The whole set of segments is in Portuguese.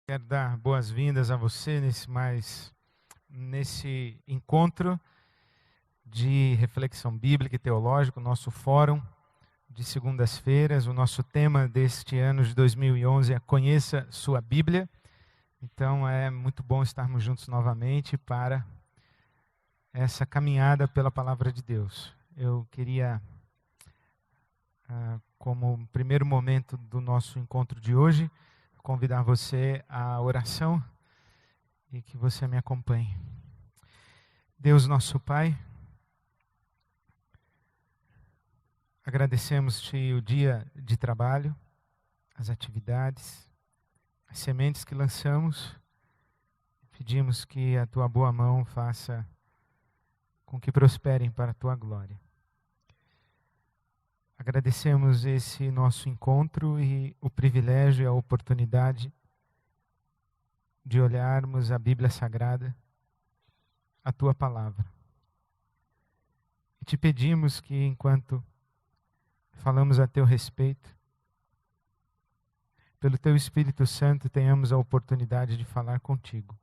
Quero dar boas-vindas a você nesse encontro de reflexão bíblica e teológica, o nosso fórum de segundas-feiras. O nosso tema deste ano de 2011 é Conheça Sua Bíblia. Então é muito bom estarmos juntos novamente para essa caminhada pela Palavra de Deus. Eu queria, como primeiro momento do nosso encontro de hoje, convidar você à oração e que você me acompanhe. Deus nosso Pai, agradecemos-te o dia de trabalho, as atividades, as sementes que lançamos. Pedimos que a tua boa mão faça com que prosperem para a tua glória. Agradecemos esse nosso encontro e o privilégio e a oportunidade de olharmos a Bíblia Sagrada, a tua palavra. E te pedimos que, enquanto falamos a teu respeito, pelo teu Espírito Santo, tenhamos a oportunidade de falar contigo.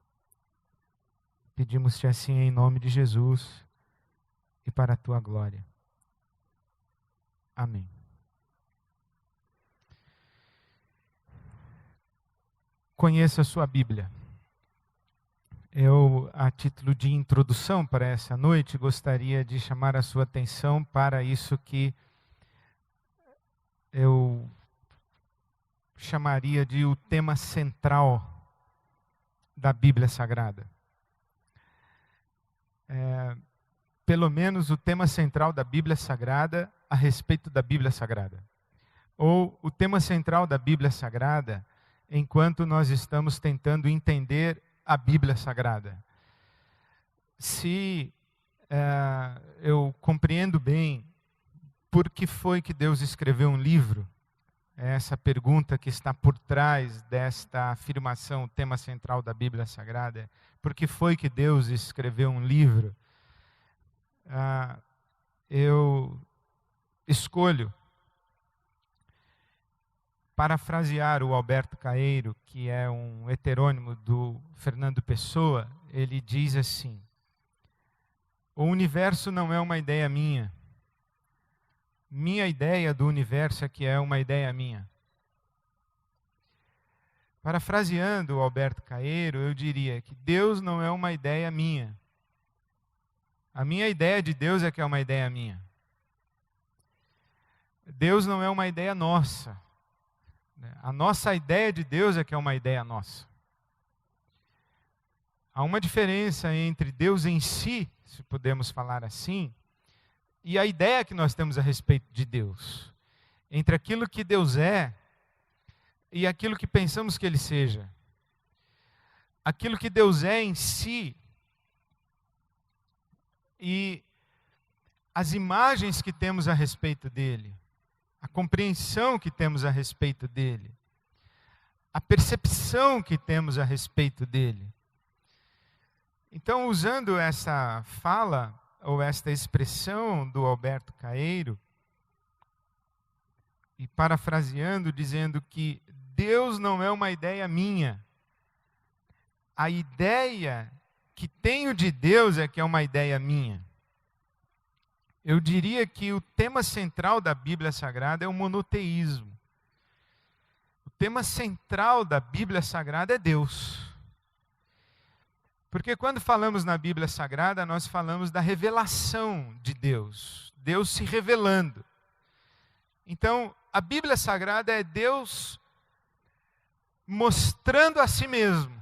Pedimos-te assim em nome de Jesus e para a tua glória. Amém. Conheça a sua Bíblia. Eu, a título de introdução para essa noite, gostaria de chamar a sua atenção para isso que eu chamaria de o tema central da Bíblia Sagrada. Pelo menos o tema central da Bíblia Sagrada a respeito da Bíblia Sagrada. Ou o tema central da Bíblia Sagrada enquanto nós estamos tentando entender a Bíblia Sagrada. Se eu compreendo bem por que foi que Deus escreveu um livro, essa pergunta que está por trás desta afirmação, o tema central da Bíblia Sagrada, por que foi que Deus escreveu um livro? Eu escolho parafrasear o Alberto Caeiro, que é um heterônimo do Fernando Pessoa. Ele diz assim: o universo não é uma ideia minha. Minha ideia do universo é que é uma ideia minha. Parafraseando o Alberto Caeiro, eu diria que Deus não é uma ideia minha. A minha ideia de Deus é que é uma ideia minha. Deus não é uma ideia nossa. A nossa ideia de Deus é que é uma ideia nossa. Há uma diferença entre Deus em si, se podemos falar assim, e a ideia que nós temos a respeito de Deus. Entre aquilo que Deus é e aquilo que pensamos que Ele seja. Aquilo que Deus é em si e as imagens que temos a respeito dEle. A compreensão que temos a respeito dele, a percepção que temos a respeito dele. Então, usando essa fala, ou esta expressão do Alberto Caeiro, e parafraseando, dizendo que Deus não é uma ideia minha, a ideia que tenho de Deus é que é uma ideia minha. Eu diria que o tema central da Bíblia Sagrada é o monoteísmo. O tema central da Bíblia Sagrada é Deus. Porque quando falamos na Bíblia Sagrada, nós falamos da revelação de Deus. Deus se revelando. Então, a Bíblia Sagrada é Deus mostrando a si mesmo.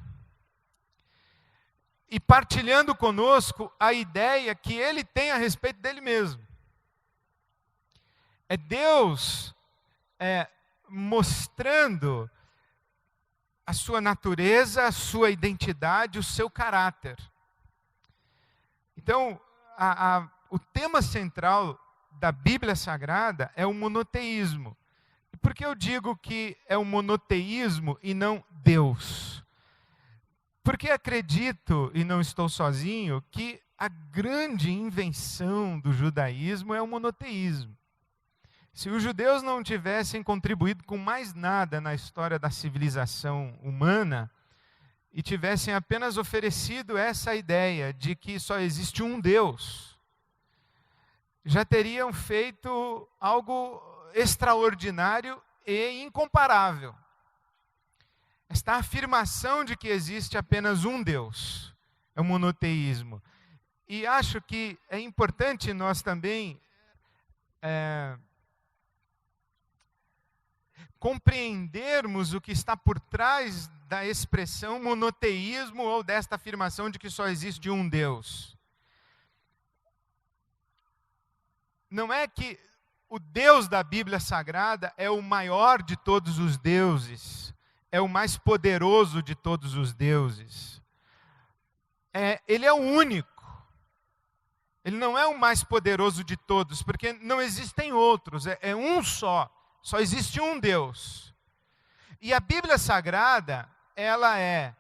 E partilhando conosco a ideia que Ele tem a respeito dele mesmo. É Deus mostrando a sua natureza, a sua identidade, o seu caráter. Então, o tema central da Bíblia Sagrada é o monoteísmo. E por que eu digo que é o monoteísmo e não Deus? Porque acredito, e não estou sozinho, que a grande invenção do judaísmo é o monoteísmo. Se os judeus não tivessem contribuído com mais nada na história da civilização humana, e tivessem apenas oferecido essa ideia de que só existe um Deus, já teriam feito algo extraordinário e incomparável. Esta afirmação de que existe apenas um Deus é o monoteísmo. E acho que é importante nós também compreendermos o que está por trás da expressão monoteísmo ou desta afirmação de que só existe um Deus. Não é que o Deus da Bíblia Sagrada é o maior de todos os deuses, é o mais poderoso de todos os deuses. Ele é o único. Ele não é o mais poderoso de todos, porque não existem outros, é um só existe um Deus. E a Bíblia Sagrada, ela é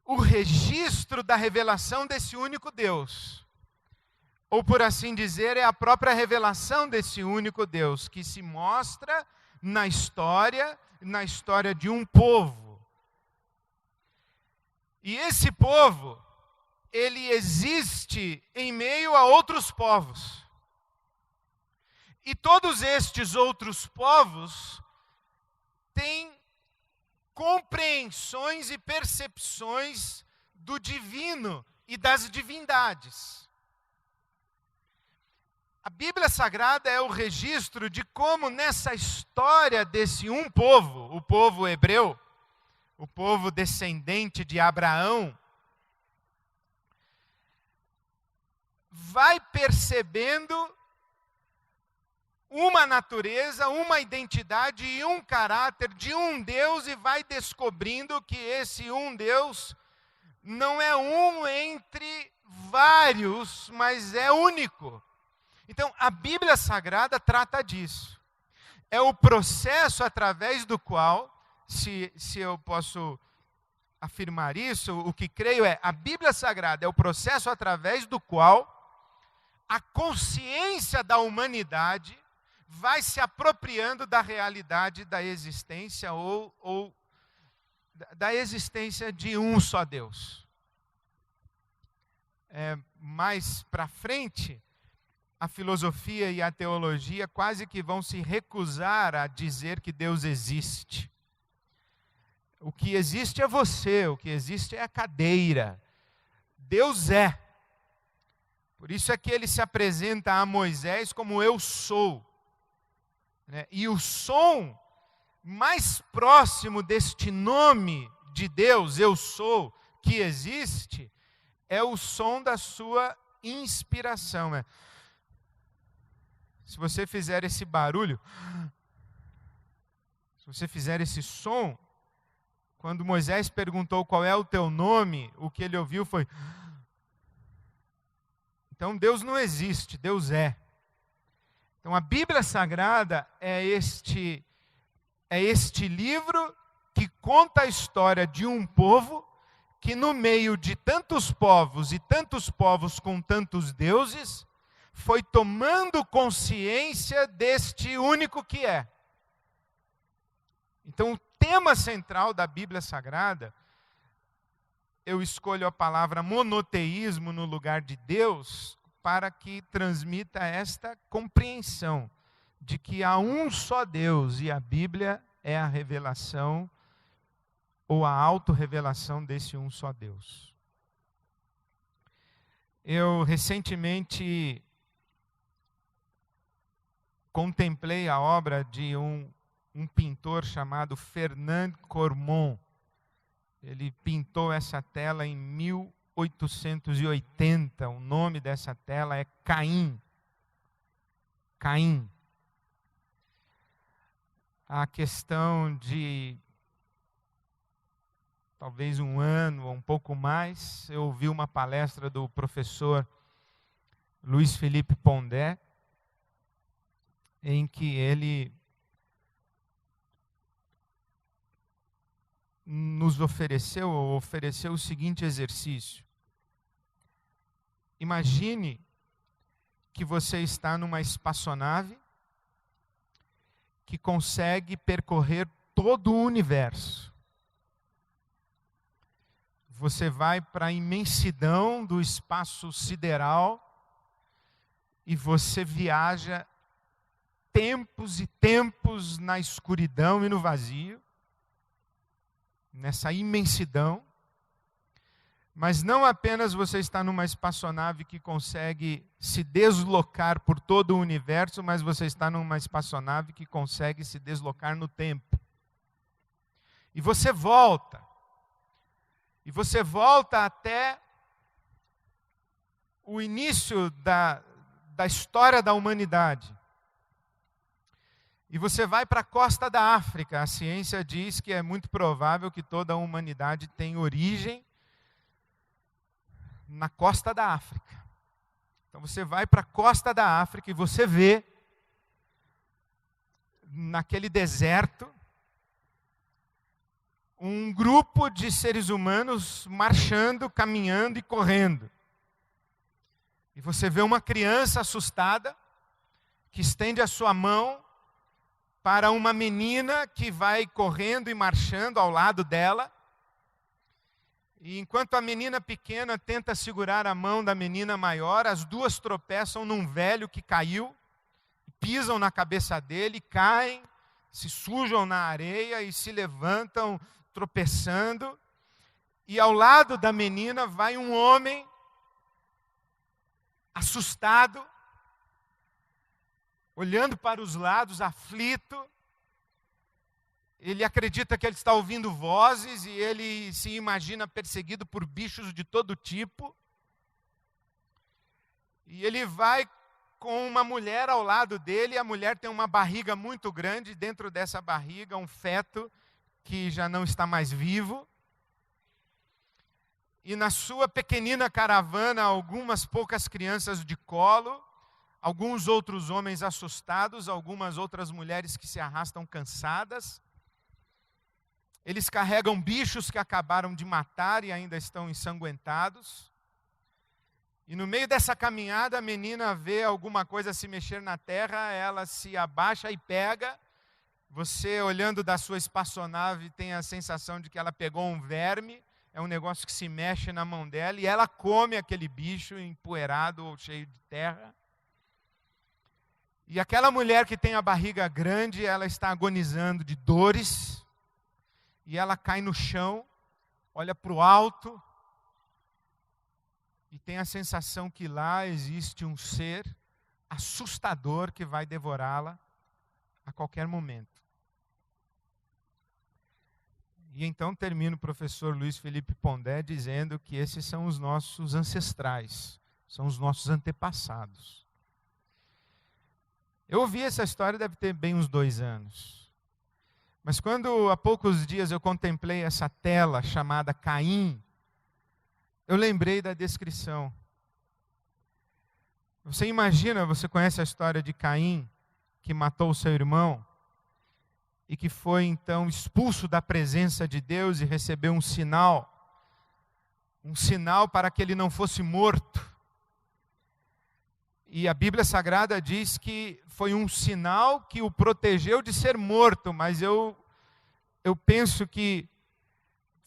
o registro da revelação desse único Deus. Ou, por assim dizer, é a própria revelação desse único Deus, que se mostra na história de um povo. E esse povo, ele existe em meio a outros povos. E todos estes outros povos têm compreensões e percepções do divino e das divindades. A Bíblia Sagrada é o registro de como nessa história desse um povo, o povo hebreu, o povo descendente de Abraão, vai percebendo uma natureza, uma identidade e um caráter de um Deus e vai descobrindo que esse um Deus não é um entre vários, mas é único. Então, a Bíblia Sagrada trata disso. É o processo através do qual, se eu posso afirmar isso, o que creio a Bíblia Sagrada é o processo através do qual a consciência da humanidade vai se apropriando da realidade da existência ou da existência de um só Deus. Mais para frente, a filosofia e a teologia quase que vão se recusar a dizer que Deus existe. O que existe é você, o que existe é a cadeira. Deus é. Por isso é que ele se apresenta a Moisés como eu sou. E o som mais próximo deste nome de Deus, eu sou, que existe, é o som da sua inspiração. Se você fizer esse barulho, se você fizer esse som, quando Moisés perguntou qual é o teu nome, o que ele ouviu foi... Então Deus não existe, Deus é. Então a Bíblia Sagrada é este livro que conta a história de um povo que no meio de tantos povos e tantos povos com tantos deuses, foi tomando consciência deste único que é. Então o tema central da Bíblia Sagrada, eu escolho a palavra monoteísmo no lugar de Deus, para que transmita esta compreensão de que há um só Deus e a Bíblia é a revelação ou a autorrevelação desse um só Deus. Eu recentemente contemplei a obra de um pintor chamado Fernand Cormon. Ele pintou essa tela em 1880, o nome dessa tela é Caim. Caim. A questão de talvez um ano ou um pouco mais, eu ouvi uma palestra do professor Luiz Felipe Pondé, em que ele nos ofereceu o seguinte exercício. Imagine que você está numa espaçonave que consegue percorrer todo o universo. Você vai para a imensidão do espaço sideral e você viaja tempos e tempos na escuridão e no vazio, nessa imensidão. Mas não apenas você está numa espaçonave que consegue se deslocar por todo o universo, mas você está numa espaçonave que consegue se deslocar no tempo. E você volta. E você volta até o início da história da humanidade. E você vai para a costa da África. A ciência diz que é muito provável que toda a humanidade tenha origem na costa da África. Então você vai para a costa da África e você vê naquele deserto um grupo de seres humanos marchando, caminhando e correndo. E você vê uma criança assustada que estende a sua mão para uma menina que vai correndo e marchando ao lado dela. E enquanto a menina pequena tenta segurar a mão da menina maior, as duas tropeçam num velho que caiu, pisam na cabeça dele, caem, se sujam na areia e se levantam tropeçando. E ao lado da menina vai um homem assustado, olhando para os lados, aflito. Ele acredita que ele está ouvindo vozes e ele se imagina perseguido por bichos de todo tipo. E ele vai com uma mulher ao lado dele, e a mulher tem uma barriga muito grande, dentro dessa barriga um feto que já não está mais vivo. E na sua pequenina caravana, algumas poucas crianças de colo, alguns outros homens assustados, algumas outras mulheres que se arrastam cansadas. Eles carregam bichos que acabaram de matar e ainda estão ensanguentados. E no meio dessa caminhada, a menina vê alguma coisa se mexer na terra, ela se abaixa e pega. Você, olhando da sua espaçonave, tem a sensação de que ela pegou um verme. É um negócio que se mexe na mão dela e ela come aquele bicho empoeirado ou cheio de terra. E aquela mulher que tem a barriga grande, ela está agonizando de dores. E ela cai no chão, olha para o alto e tem a sensação que lá existe um ser assustador que vai devorá-la a qualquer momento. E então termina o professor Luiz Felipe Pondé dizendo que esses são os nossos ancestrais, são os nossos antepassados. Eu ouvi essa história, deve ter bem uns 2 anos. Mas quando há poucos dias eu contemplei essa tela chamada Caim, eu lembrei da descrição. Você imagina, você conhece a história de Caim, que matou o seu irmão, e que foi então expulso da presença de Deus e recebeu um sinal para que ele não fosse morto. E a Bíblia Sagrada diz que foi um sinal que o protegeu de ser morto, mas eu penso que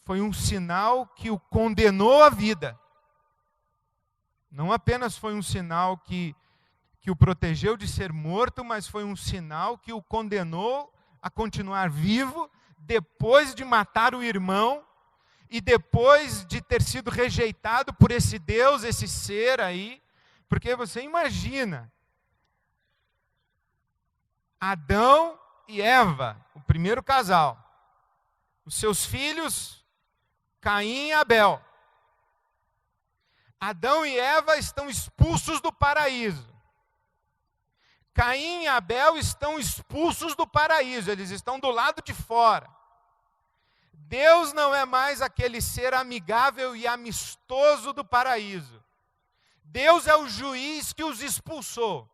foi um sinal que o condenou à vida. Não apenas foi um sinal que o protegeu de ser morto, mas foi um sinal que o condenou a continuar vivo depois de matar o irmão e depois de ter sido rejeitado por esse Deus, esse ser aí. Porque você imagina, Adão e Eva, o primeiro casal, os seus filhos, Caim e Abel. Adão e Eva estão expulsos do paraíso. Caim e Abel estão expulsos do paraíso, eles estão do lado de fora. Deus não é mais aquele ser amigável e amistoso do paraíso. Deus é o juiz que os expulsou.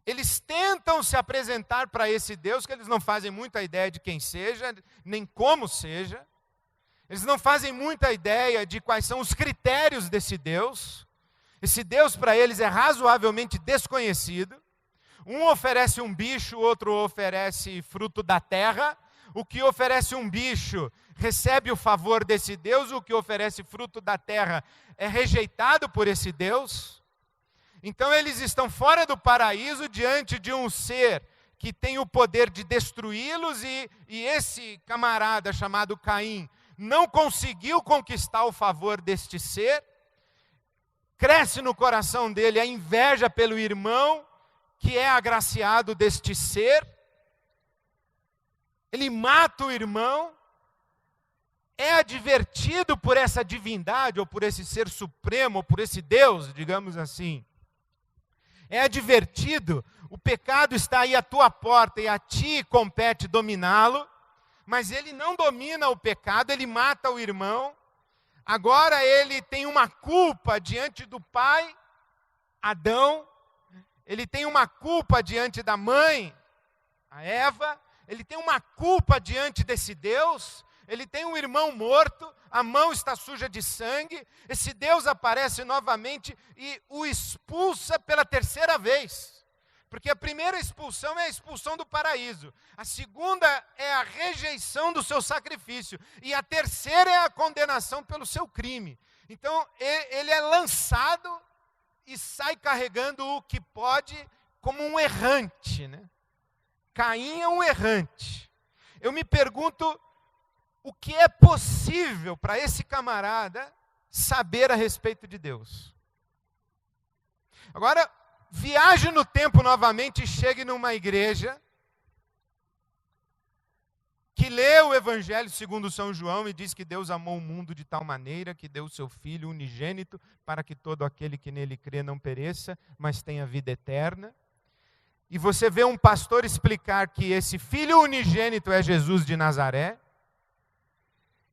Eles tentam se apresentar para esse Deus, que eles não fazem muita ideia de quem seja, nem como seja. Eles não fazem muita ideia de quais são os critérios desse Deus. Esse Deus para eles é razoavelmente desconhecido. Um oferece um bicho, o outro oferece fruto da terra. O que oferece um bicho recebe o favor desse Deus, o que oferece fruto da terra é rejeitado por esse Deus. Então eles estão fora do paraíso diante de um ser que tem o poder de destruí-los e esse camarada chamado Caim não conseguiu conquistar o favor deste ser. Cresce no coração dele a inveja pelo irmão que é agraciado deste ser. Ele mata o irmão, é advertido por essa divindade, ou por esse ser supremo, ou por esse Deus, digamos assim. É advertido, o pecado está aí à tua porta e a ti compete dominá-lo, mas ele não domina o pecado, ele mata o irmão. Agora ele tem uma culpa diante do pai, Adão, ele tem uma culpa diante da mãe, a Eva, ele tem uma culpa diante desse Deus, ele tem um irmão morto, a mão está suja de sangue, esse Deus aparece novamente e o expulsa pela terceira vez. Porque a primeira expulsão é a expulsão do paraíso, a segunda é a rejeição do seu sacrifício, e a terceira é a condenação pelo seu crime. Então ele é lançado e sai carregando o que pode como um errante, né? Caim é um errante. Eu me pergunto, o que é possível para esse camarada saber a respeito de Deus? Agora, viaje no tempo novamente e chegue numa igreja que lê o Evangelho segundo São João e diz que Deus amou o mundo de tal maneira que deu o seu Filho unigênito para que todo aquele que nele crê não pereça, mas tenha vida eterna. E você vê um pastor explicar que esse Filho unigênito é Jesus de Nazaré,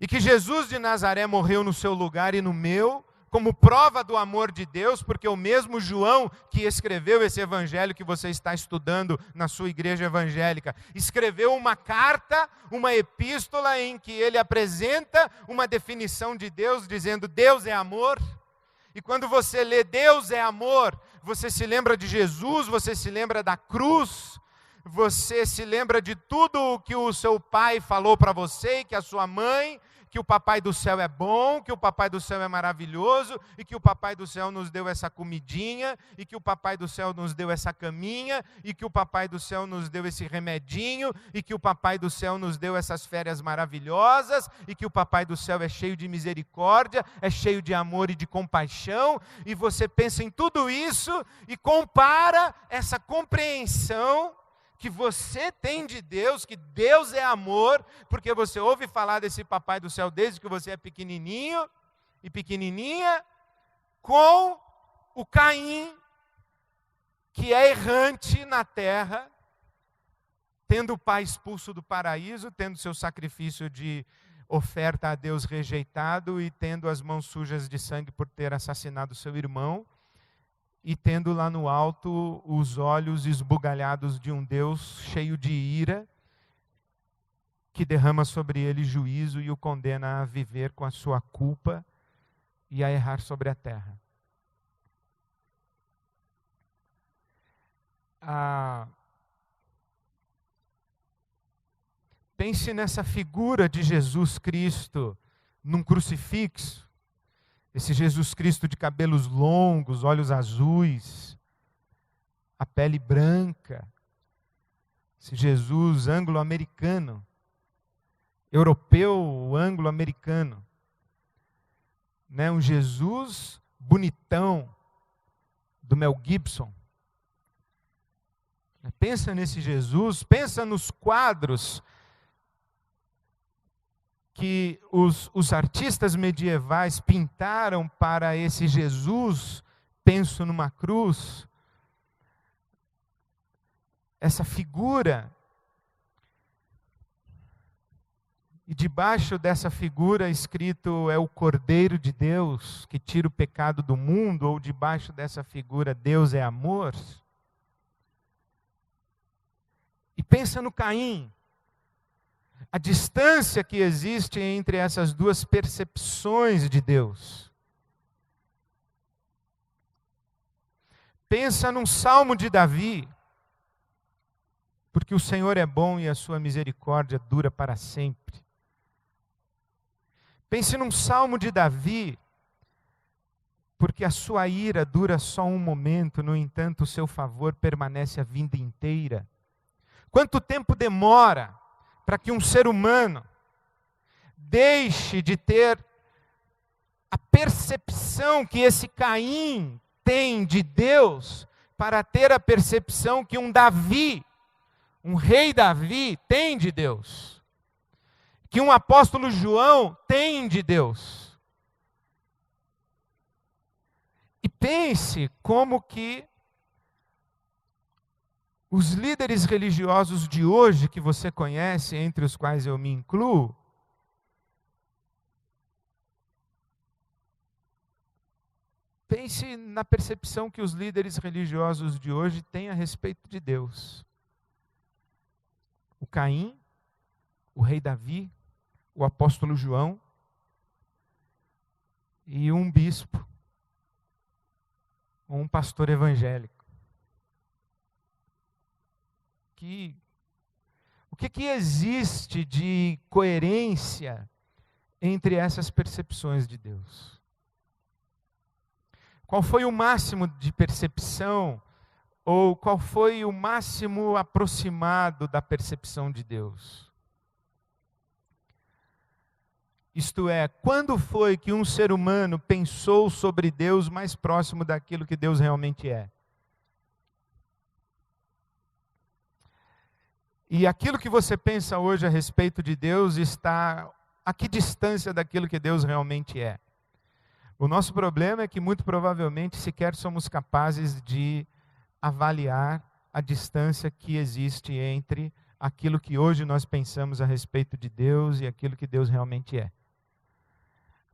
e que Jesus de Nazaré morreu no seu lugar e no meu, como prova do amor de Deus, porque o mesmo João que escreveu esse evangelho que você está estudando na sua igreja evangélica, escreveu uma carta, uma epístola em que ele apresenta uma definição de Deus, dizendo Deus é amor. E quando você lê Deus é amor, você se lembra de Jesus, você se lembra da cruz, você se lembra de tudo o que o seu pai falou para você, que a sua mãe, que o papai do céu é bom, que o papai do céu é maravilhoso, e que o papai do céu nos deu essa comidinha, e que o papai do céu nos deu essa caminha, e que o papai do céu nos deu esse remedinho, e que o papai do céu nos deu essas férias maravilhosas, e que o papai do céu é cheio de misericórdia, é cheio de amor e de compaixão, e você pensa em tudo isso e compara essa compreensão que você tem de Deus, que Deus é amor, porque você ouve falar desse papai do céu desde que você é pequenininho e pequenininha, com o Caim, que é errante na terra, tendo o pai expulso do paraíso, tendo seu sacrifício de oferta a Deus rejeitado e tendo as mãos sujas de sangue por ter assassinado seu irmão, e tendo lá no alto os olhos esbugalhados de um Deus cheio de ira, que derrama sobre ele juízo e o condena a viver com a sua culpa e a errar sobre a terra. Pense nessa figura de Jesus Cristo num crucifixo. Esse Jesus Cristo de cabelos longos, olhos azuis, a pele branca. Esse Jesus anglo-americano, europeu anglo-americano. Né? Um Jesus bonitão, do Mel Gibson. Pensa nesse Jesus, pensa nos quadros que os artistas medievais pintaram para esse Jesus, penso numa cruz, essa figura, e debaixo dessa figura escrito é o Cordeiro de Deus, que tira o pecado do mundo, ou debaixo dessa figura Deus é amor. E pensa no Caim, a distância que existe entre essas duas percepções de Deus. Pensa num salmo de Davi, porque o Senhor é bom e a sua misericórdia dura para sempre. Pense num salmo de Davi, porque a sua ira dura só um momento, no entanto, o seu favor permanece a vida inteira. Quanto tempo demora para que um ser humano deixe de ter a percepção que esse Caim tem de Deus, para ter a percepção que um Davi, um rei Davi, tem de Deus, que um apóstolo João tem de Deus. E pense como que os líderes religiosos de hoje, que você conhece, entre os quais eu me incluo, pense na percepção que os líderes religiosos de hoje têm a respeito de Deus. O Caim, o rei Davi, o apóstolo João e um bispo, ou um pastor evangélico. O que existe de coerência entre essas percepções de Deus? Qual foi o máximo de percepção, ou qual foi o máximo aproximado da percepção de Deus? Isto é, quando foi que um ser humano pensou sobre Deus mais próximo daquilo que Deus realmente é? E aquilo que você pensa hoje a respeito de Deus está a que distância daquilo que Deus realmente é? O nosso problema é que muito provavelmente sequer somos capazes de avaliar a distância que existe entre aquilo que hoje nós pensamos a respeito de Deus e aquilo que Deus realmente é.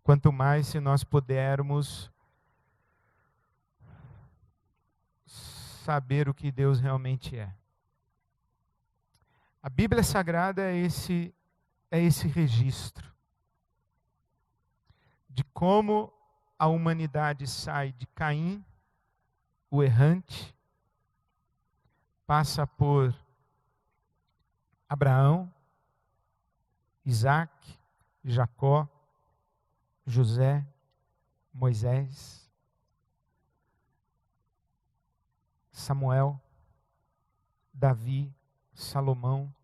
Quanto mais se nós pudermos saber o que Deus realmente é. A Bíblia Sagrada é esse registro de como a humanidade sai de Caim, o errante, passa por Abraão, Isaac, Jacó, José, Moisés, Samuel, Davi, Salomão,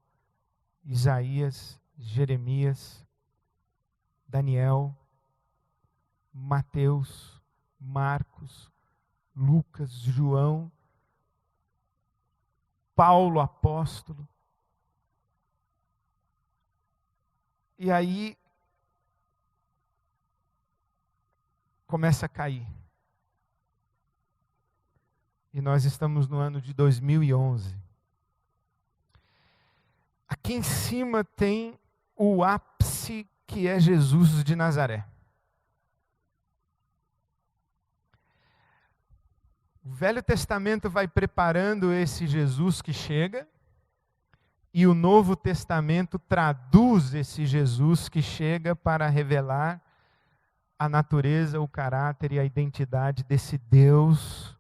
Isaías, Jeremias, Daniel, Mateus, Marcos, Lucas, João, Paulo apóstolo. E aí começa a cair. E nós estamos no ano de 2011. Aqui em cima tem o ápice, que é Jesus de Nazaré. O Velho Testamento vai preparando esse Jesus que chega, e o Novo Testamento traduz esse Jesus que chega para revelar a natureza, o caráter e a identidade desse Deus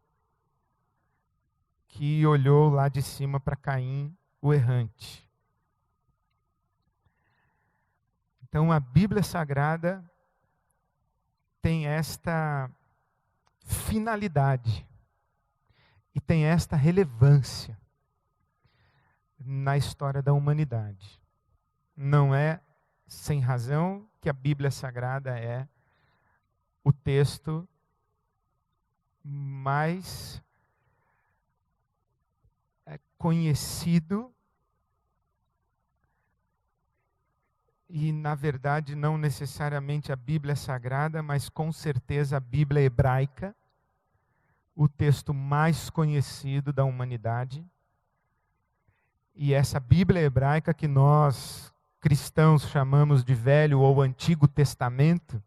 que olhou lá de cima para Caim, o errante. Então a Bíblia Sagrada tem esta finalidade e tem esta relevância na história da humanidade. Não é sem razão que a Bíblia Sagrada é o texto mais conhecido e, na verdade, não necessariamente a Bíblia Sagrada, mas com certeza a Bíblia Hebraica, o texto mais conhecido da humanidade. E essa Bíblia Hebraica que nós, cristãos, chamamos de Velho ou Antigo Testamento,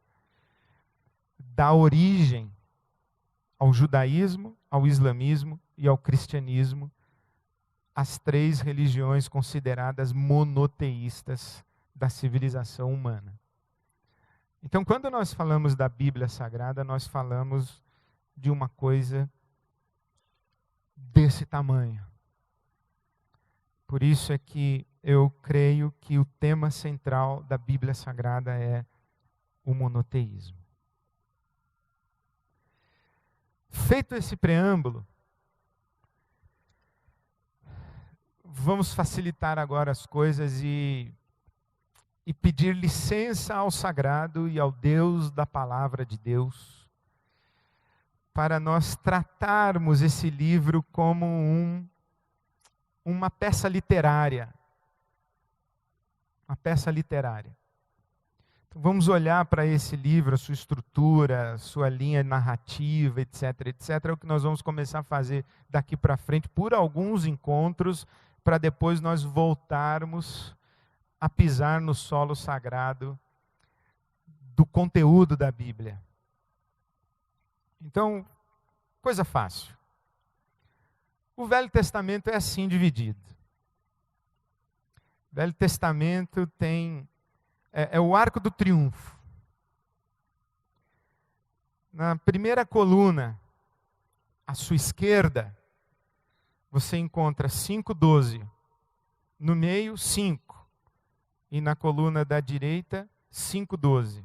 dá origem ao judaísmo, ao islamismo e ao cristianismo, as três religiões consideradas monoteístas da civilização humana. Então, quando nós falamos da Bíblia Sagrada, nós falamos de uma coisa desse tamanho. Por isso é que eu creio que o tema central da Bíblia Sagrada é o monoteísmo. Feito esse preâmbulo, vamos facilitar agora as coisas e pedir licença ao sagrado e ao Deus da palavra de Deus, para nós tratarmos esse livro como uma peça literária. Uma peça literária. Então, vamos olhar para esse livro, a sua estrutura, a sua linha narrativa, etc, etc. É o que nós vamos começar a fazer daqui para frente, por alguns encontros, para depois nós voltarmos a pisar no solo sagrado do conteúdo da Bíblia. Então, coisa fácil. O Velho Testamento é assim dividido. O Velho Testamento é o arco do triunfo. Na primeira coluna, à sua esquerda, você encontra 5:12. No meio, 5. E na coluna da direita, 5:12.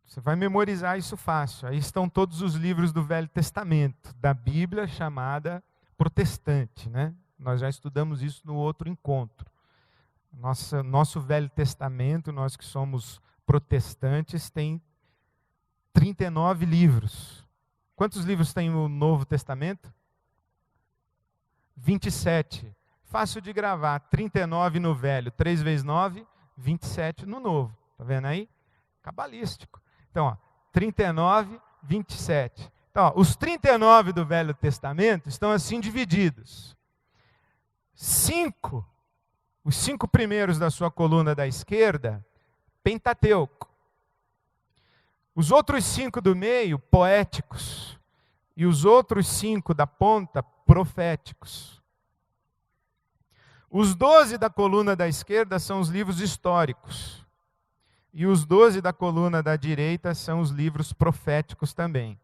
Você vai memorizar isso fácil. Aí estão todos os livros do Velho Testamento, da Bíblia chamada protestante, né? Nós já estudamos isso no outro encontro. Nosso Velho Testamento, nós que somos protestantes, tem 39 livros. Quantos livros tem o Novo Testamento? 27. Fácil de gravar, 39 no Velho, 3 vezes 9, 27 no Novo. Está vendo aí? Cabalístico. Então, 39, 27. Então, os 39 do Velho Testamento estão assim divididos. 5, os 5 primeiros da sua coluna da esquerda, Pentateuco. Os outros 5 do meio, poéticos. E os outros 5 da ponta, proféticos. Os 12 da coluna da esquerda são os livros históricos. E os 12 da coluna da direita são os livros proféticos também.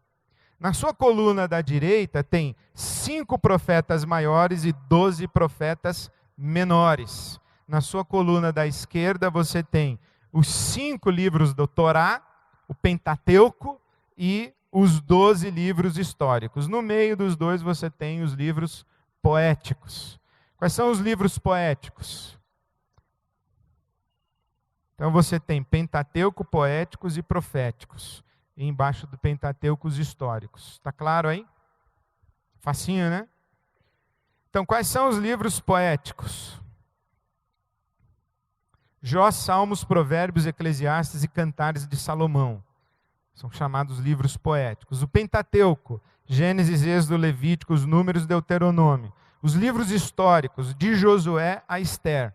Na sua coluna da direita tem 5 profetas maiores e 12 profetas menores. Na sua coluna da esquerda você tem os 5 livros do Torá, o Pentateuco e os 12 livros históricos. No meio dos dois você tem os livros poéticos. Quais são os livros poéticos? Então você tem Pentateuco, poéticos e proféticos. E embaixo do Pentateuco, os históricos. Está claro aí? Facinho, né? Então, quais são os livros poéticos? Jó, Salmos, Provérbios, Eclesiastes e Cantares de Salomão. São chamados livros poéticos. O Pentateuco, Gênesis, Êxodo, Levítico, os Números, Deuteronômio. Os livros históricos, de Josué a Esther.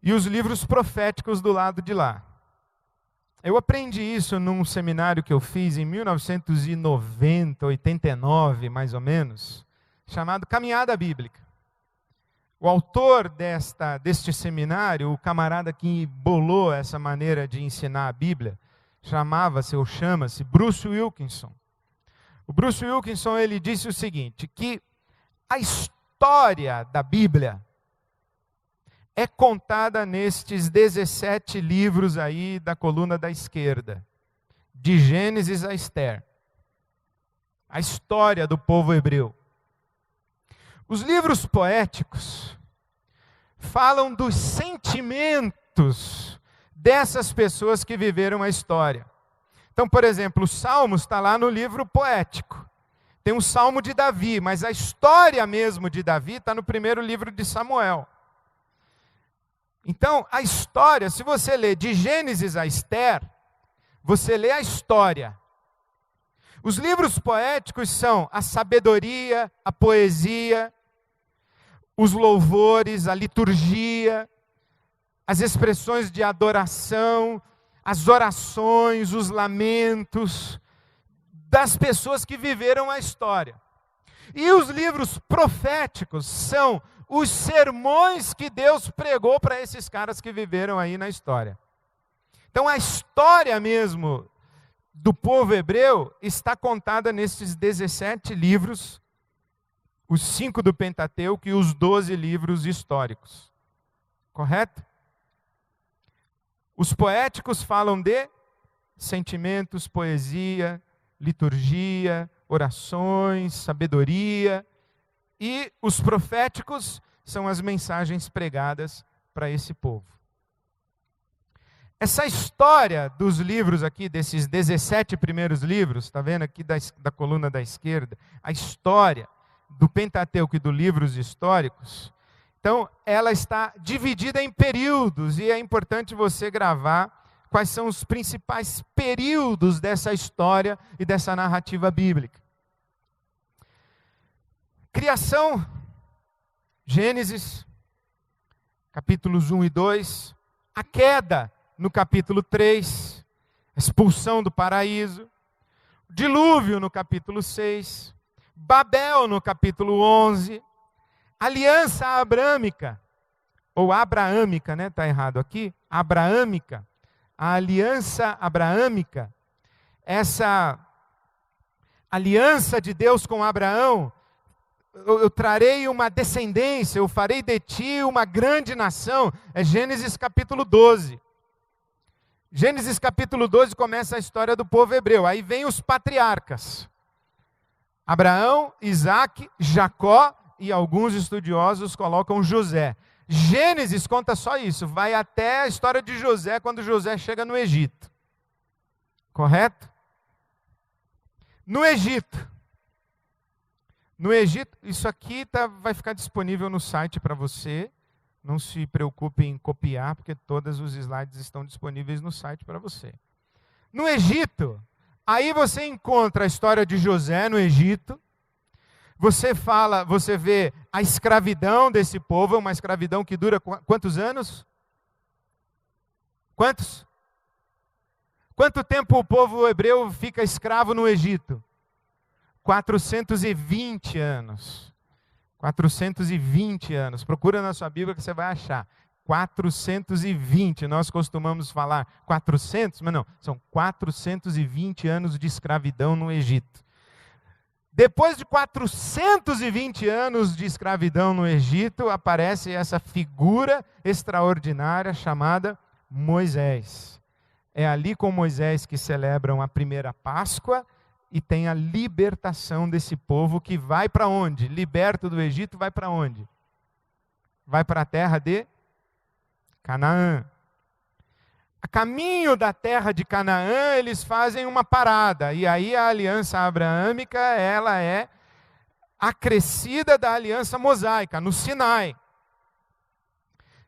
E os livros proféticos do lado de lá. Eu aprendi isso num seminário que eu fiz em 1990, 89, mais ou menos, chamado Caminhada Bíblica. O autor deste seminário, o camarada que bolou essa maneira de ensinar a Bíblia, chama-se Bruce Wilkinson. O Bruce Wilkinson, ele disse o seguinte, que a história da Bíblia é contada nestes 17 livros aí da coluna da esquerda, de Gênesis a Esther. A história do povo hebreu. Os livros poéticos falam dos sentimentos dessas pessoas que viveram a história. Então, por exemplo, o Salmos está lá no livro poético. Tem um Salmo de Davi, mas a história mesmo de Davi está no primeiro livro de Samuel. Então, a história, se você lê de Gênesis a Esther, você lê a história. Os livros poéticos são a sabedoria, a poesia, os louvores, a liturgia, as expressões de adoração, as orações, os lamentos das pessoas que viveram a história. E os livros proféticos são os sermões que Deus pregou para esses caras que viveram aí na história. Então a história mesmo do povo hebreu está contada nesses 17 livros, os 5 do Pentateuco e os 12 livros históricos. Correto? Os poéticos falam de sentimentos, poesia, liturgia, orações, sabedoria. E os proféticos são as mensagens pregadas para esse povo. Essa história dos livros aqui, desses 17 primeiros livros, está vendo aqui da coluna da esquerda, a história do Pentateuco e dos livros históricos, então ela está dividida em períodos, e é importante você gravar quais são os principais períodos dessa história e dessa narrativa bíblica. Criação, Gênesis, capítulos 1 e 2, a queda, no capítulo 3, a expulsão do paraíso, dilúvio no capítulo 6, Babel no capítulo 11, aliança abraâmica, ou abraâmica, né? Está errado aqui, abraâmica, a aliança abraâmica, essa aliança de Deus com Abraão, eu trarei uma descendência, eu farei de ti uma grande nação, é Gênesis capítulo 12. Gênesis capítulo 12 começa a história do povo hebreu. Aí vem os patriarcas. Abraão, Isaac, Jacó e alguns estudiosos colocam José. Gênesis conta só isso. Vai até a história de José quando José chega no Egito. Correto? No Egito. No Egito, isso aqui vai ficar disponível no site para você. Não se preocupe em copiar, porque todos os slides estão disponíveis no site para você. No Egito, aí você encontra a história de José no Egito. Você vê a escravidão desse povo, uma escravidão que dura quantos anos? Quantos? Quanto tempo o povo hebreu fica escravo no Egito? 420 anos. 420 anos. Procura na sua Bíblia que você vai achar. 420. Nós costumamos falar 400, mas não. São 420 anos de escravidão no Egito. Depois de 420 anos de escravidão no Egito, aparece essa figura extraordinária chamada Moisés. É ali com Moisés que celebram a primeira Páscoa, e tem a libertação desse povo que vai para onde? Liberto do Egito, vai para onde? Vai para a terra de Canaã. A caminho da terra de Canaã, eles fazem uma parada. E aí a aliança abraâmica, ela é acrescida da aliança mosaica, no Sinai.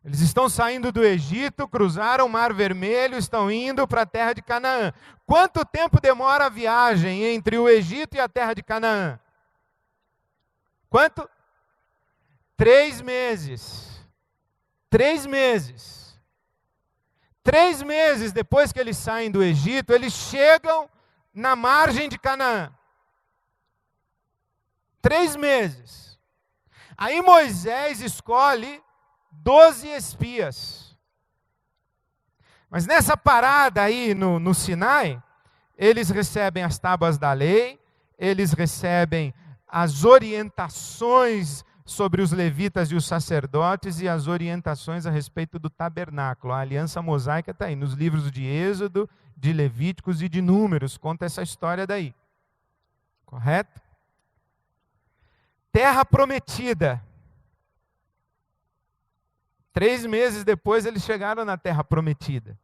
Eles estão saindo do Egito, cruzaram o Mar Vermelho, estão indo para a terra de Canaã. Quanto tempo demora a viagem entre o Egito e a terra de Canaã? Quanto? 3 meses. 3 meses. 3 meses depois que eles saem do Egito, eles chegam na margem de Canaã. 3 meses. Aí Moisés escolhe 12 espias. Mas nessa parada aí no Sinai, eles recebem as tábuas da lei, eles recebem as orientações sobre os levitas e os sacerdotes e as orientações a respeito do tabernáculo. A aliança mosaica está aí, nos livros de Êxodo, de Levíticos e de Números, conta essa história daí. Correto? Terra prometida. 3 meses depois eles chegaram na terra prometida.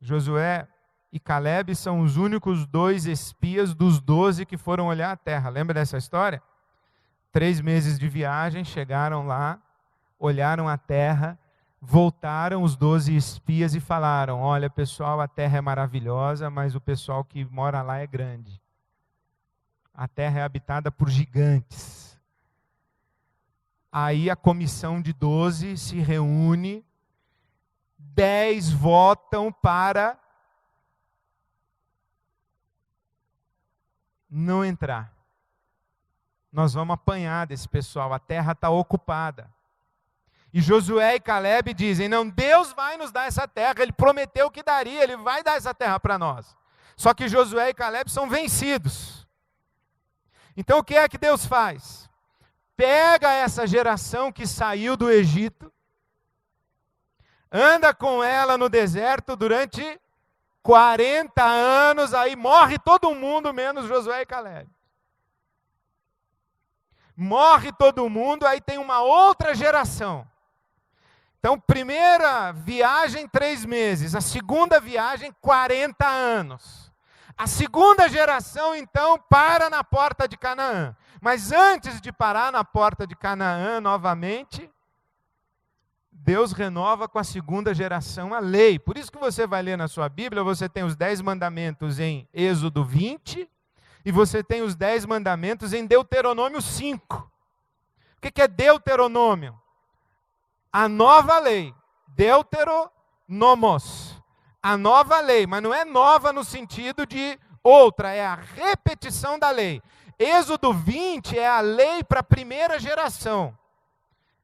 Josué e Calebe são os únicos 2 espias dos 12 que foram olhar a terra. Lembra dessa história? 3 meses de viagem, chegaram lá, olharam a terra, voltaram os 12 espias e falaram: olha pessoal, a terra é maravilhosa, mas o pessoal que mora lá é grande. A terra é habitada por gigantes. Aí a comissão de 12 se reúne, 10 votam para não entrar. Nós vamos apanhar desse pessoal, a terra está ocupada. E Josué e Calebe dizem: não, Deus vai nos dar essa terra, Ele prometeu que daria, Ele vai dar essa terra para nós. Só que Josué e Caleb são vencidos. Então o que é que Deus faz? Pega essa geração que saiu do Egito, anda com ela no deserto durante 40 anos, aí morre todo mundo, menos Josué e Caleb. Morre todo mundo, aí tem uma outra geração. Então, primeira viagem, 3 meses. A segunda viagem, 40 anos. A segunda geração, então, para na porta de Canaã. Mas antes de parar na porta de Canaã novamente, Deus renova com a segunda geração a lei. Por isso que você vai ler na sua Bíblia, você tem os 10 mandamentos em Êxodo 20, e você tem os 10 mandamentos em Deuteronômio 5. O que é Deuteronômio? A nova lei, Deuteronomos, a nova lei, mas não é nova no sentido de outra, é a repetição da lei. Êxodo 20 é a lei para a primeira geração,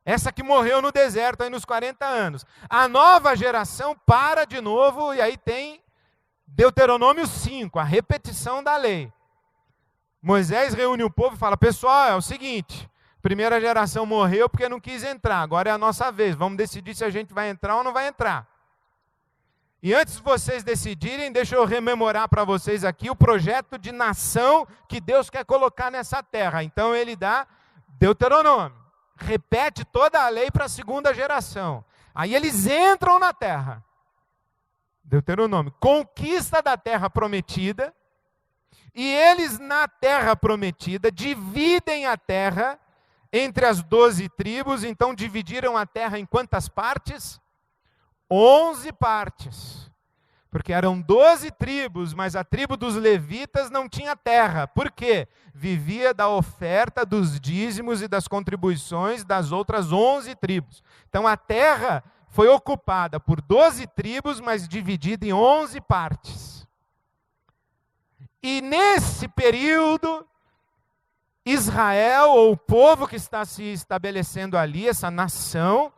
essa que morreu no deserto aí nos 40 anos. A nova geração para de novo e aí tem Deuteronômio 5, a repetição da lei. Moisés reúne o povo e fala, pessoal, é o seguinte... Primeira geração morreu porque não quis entrar, agora é a nossa vez, vamos decidir se a gente vai entrar ou não vai entrar. E antes de vocês decidirem, deixa eu rememorar para vocês aqui o projeto de nação que Deus quer colocar nessa terra. Então ele dá Deuteronômio, repete toda a lei para a segunda geração. Aí eles entram na terra. Deuteronômio, conquista da terra prometida, e eles na terra prometida dividem a terra entre as 12 tribos. Então dividiram a terra em quantas partes? 11 partes. Porque eram 12 tribos, mas a tribo dos levitas não tinha terra. Por quê? Vivia da oferta dos dízimos e das contribuições das outras 11 tribos. Então a terra foi ocupada por 12 tribos, mas dividida em 11 partes. E nesse período, Israel, ou o povo que está se estabelecendo ali, essa nação,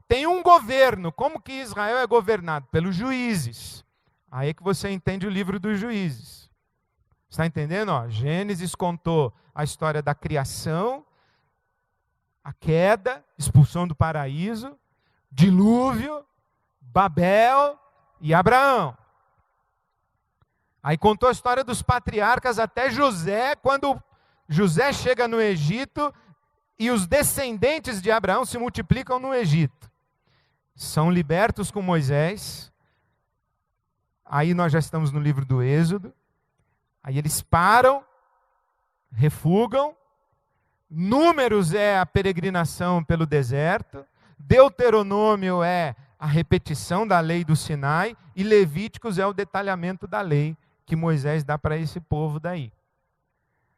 tem um governo. Como que Israel é governado? Pelos juízes. Aí é que você entende o livro dos juízes. Está entendendo? Gênesis contou a história da criação, a queda, expulsão do paraíso, dilúvio, Babel e Abraão. Aí contou a história dos patriarcas até José, quando José chega no Egito e os descendentes de Abraão se multiplicam no Egito. São libertos com Moisés. Aí nós já estamos no livro do Êxodo. Aí eles param, refugam. Números é a peregrinação pelo deserto. Deuteronômio é a repetição da lei do Sinai. E Levíticos é o detalhamento da lei que Moisés dá para esse povo daí.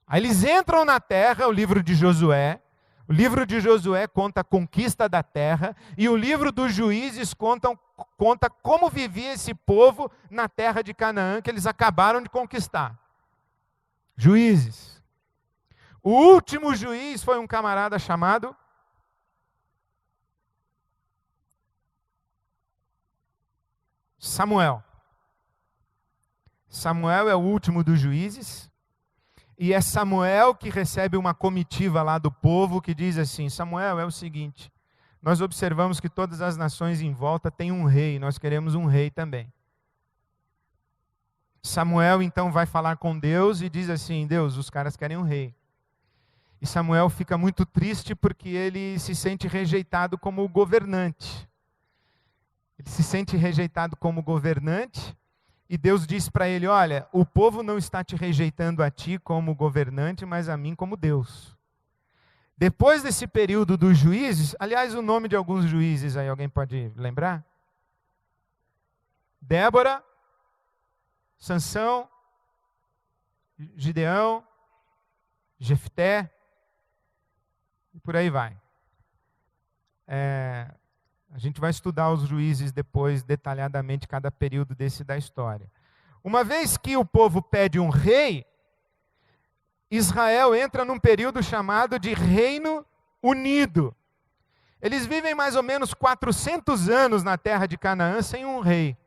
Aí eles entram na terra, o livro de Josué. O livro de Josué conta a conquista da terra. E o livro dos Juízes conta como vivia esse povo na terra de Canaã, que eles acabaram de conquistar. Juízes. O último juiz foi um camarada chamado Samuel. Samuel é o último dos juízes. E é Samuel que recebe uma comitiva lá do povo que diz assim: Samuel, é o seguinte, nós observamos que todas as nações em volta têm um rei, nós queremos um rei também. Samuel então vai falar com Deus e diz assim: Deus, os caras querem um rei. E Samuel fica muito triste porque ele se sente rejeitado como governante. Ele se sente rejeitado como governante. E Deus diz para ele: olha, o povo não está te rejeitando a ti como governante, mas a mim como Deus. Depois desse período dos juízes, aliás, o nome de alguns juízes aí, alguém pode lembrar? Débora, Sansão, Gideão, Jefté, e por aí vai. A gente vai estudar os juízes depois, detalhadamente, cada período desse da história. Uma vez que o povo pede um rei, Israel entra num período chamado de Reino Unido. Eles vivem mais ou menos 400 anos na terra de Canaã sem um rei.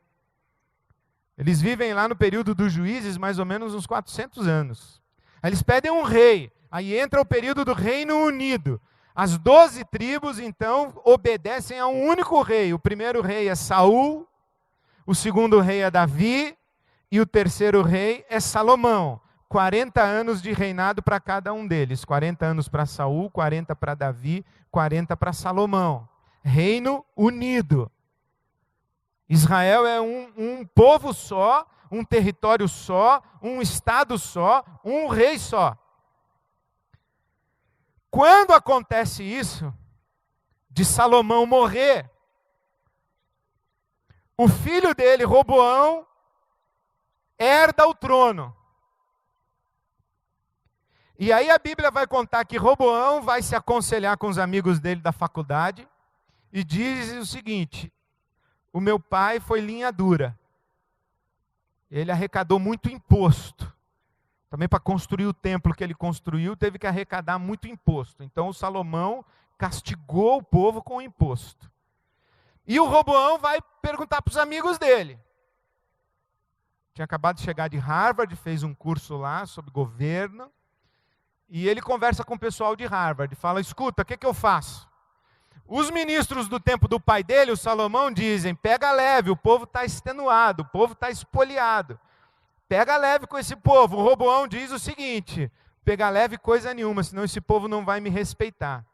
Eles vivem lá no período dos juízes mais ou menos uns 400 anos. Aí eles pedem um rei, aí entra o período do Reino Unido. As 12 tribos, então, obedecem a um único rei. O primeiro rei é Saul, o segundo rei é Davi, e o terceiro rei é Salomão. 40 anos de reinado para cada um deles. 40 anos para Saul, 40 para Davi, 40 para Salomão. Reino unido. Israel é um povo só, um território só, um estado só, um rei só. Quando acontece isso, de Salomão morrer, o filho dele, Roboão, herda o trono. E aí a Bíblia vai contar que Roboão vai se aconselhar com os amigos dele da faculdade e diz o seguinte: o meu pai foi linha dura. Ele arrecadou muito imposto. Também para construir o templo que ele construiu, teve que arrecadar muito imposto. Então o Salomão castigou o povo com o imposto. E o Roboão vai perguntar para os amigos dele. Tinha acabado de chegar de Harvard, fez um curso lá sobre governo. E ele conversa com o pessoal de Harvard, fala: escuta, o que eu faço? Os ministros do tempo do pai dele, o Salomão, dizem: pega leve, o povo está extenuado, o povo está espoliado. Pega leve com esse povo. O Roboão diz o seguinte: pega leve coisa nenhuma, senão esse povo não vai me respeitar.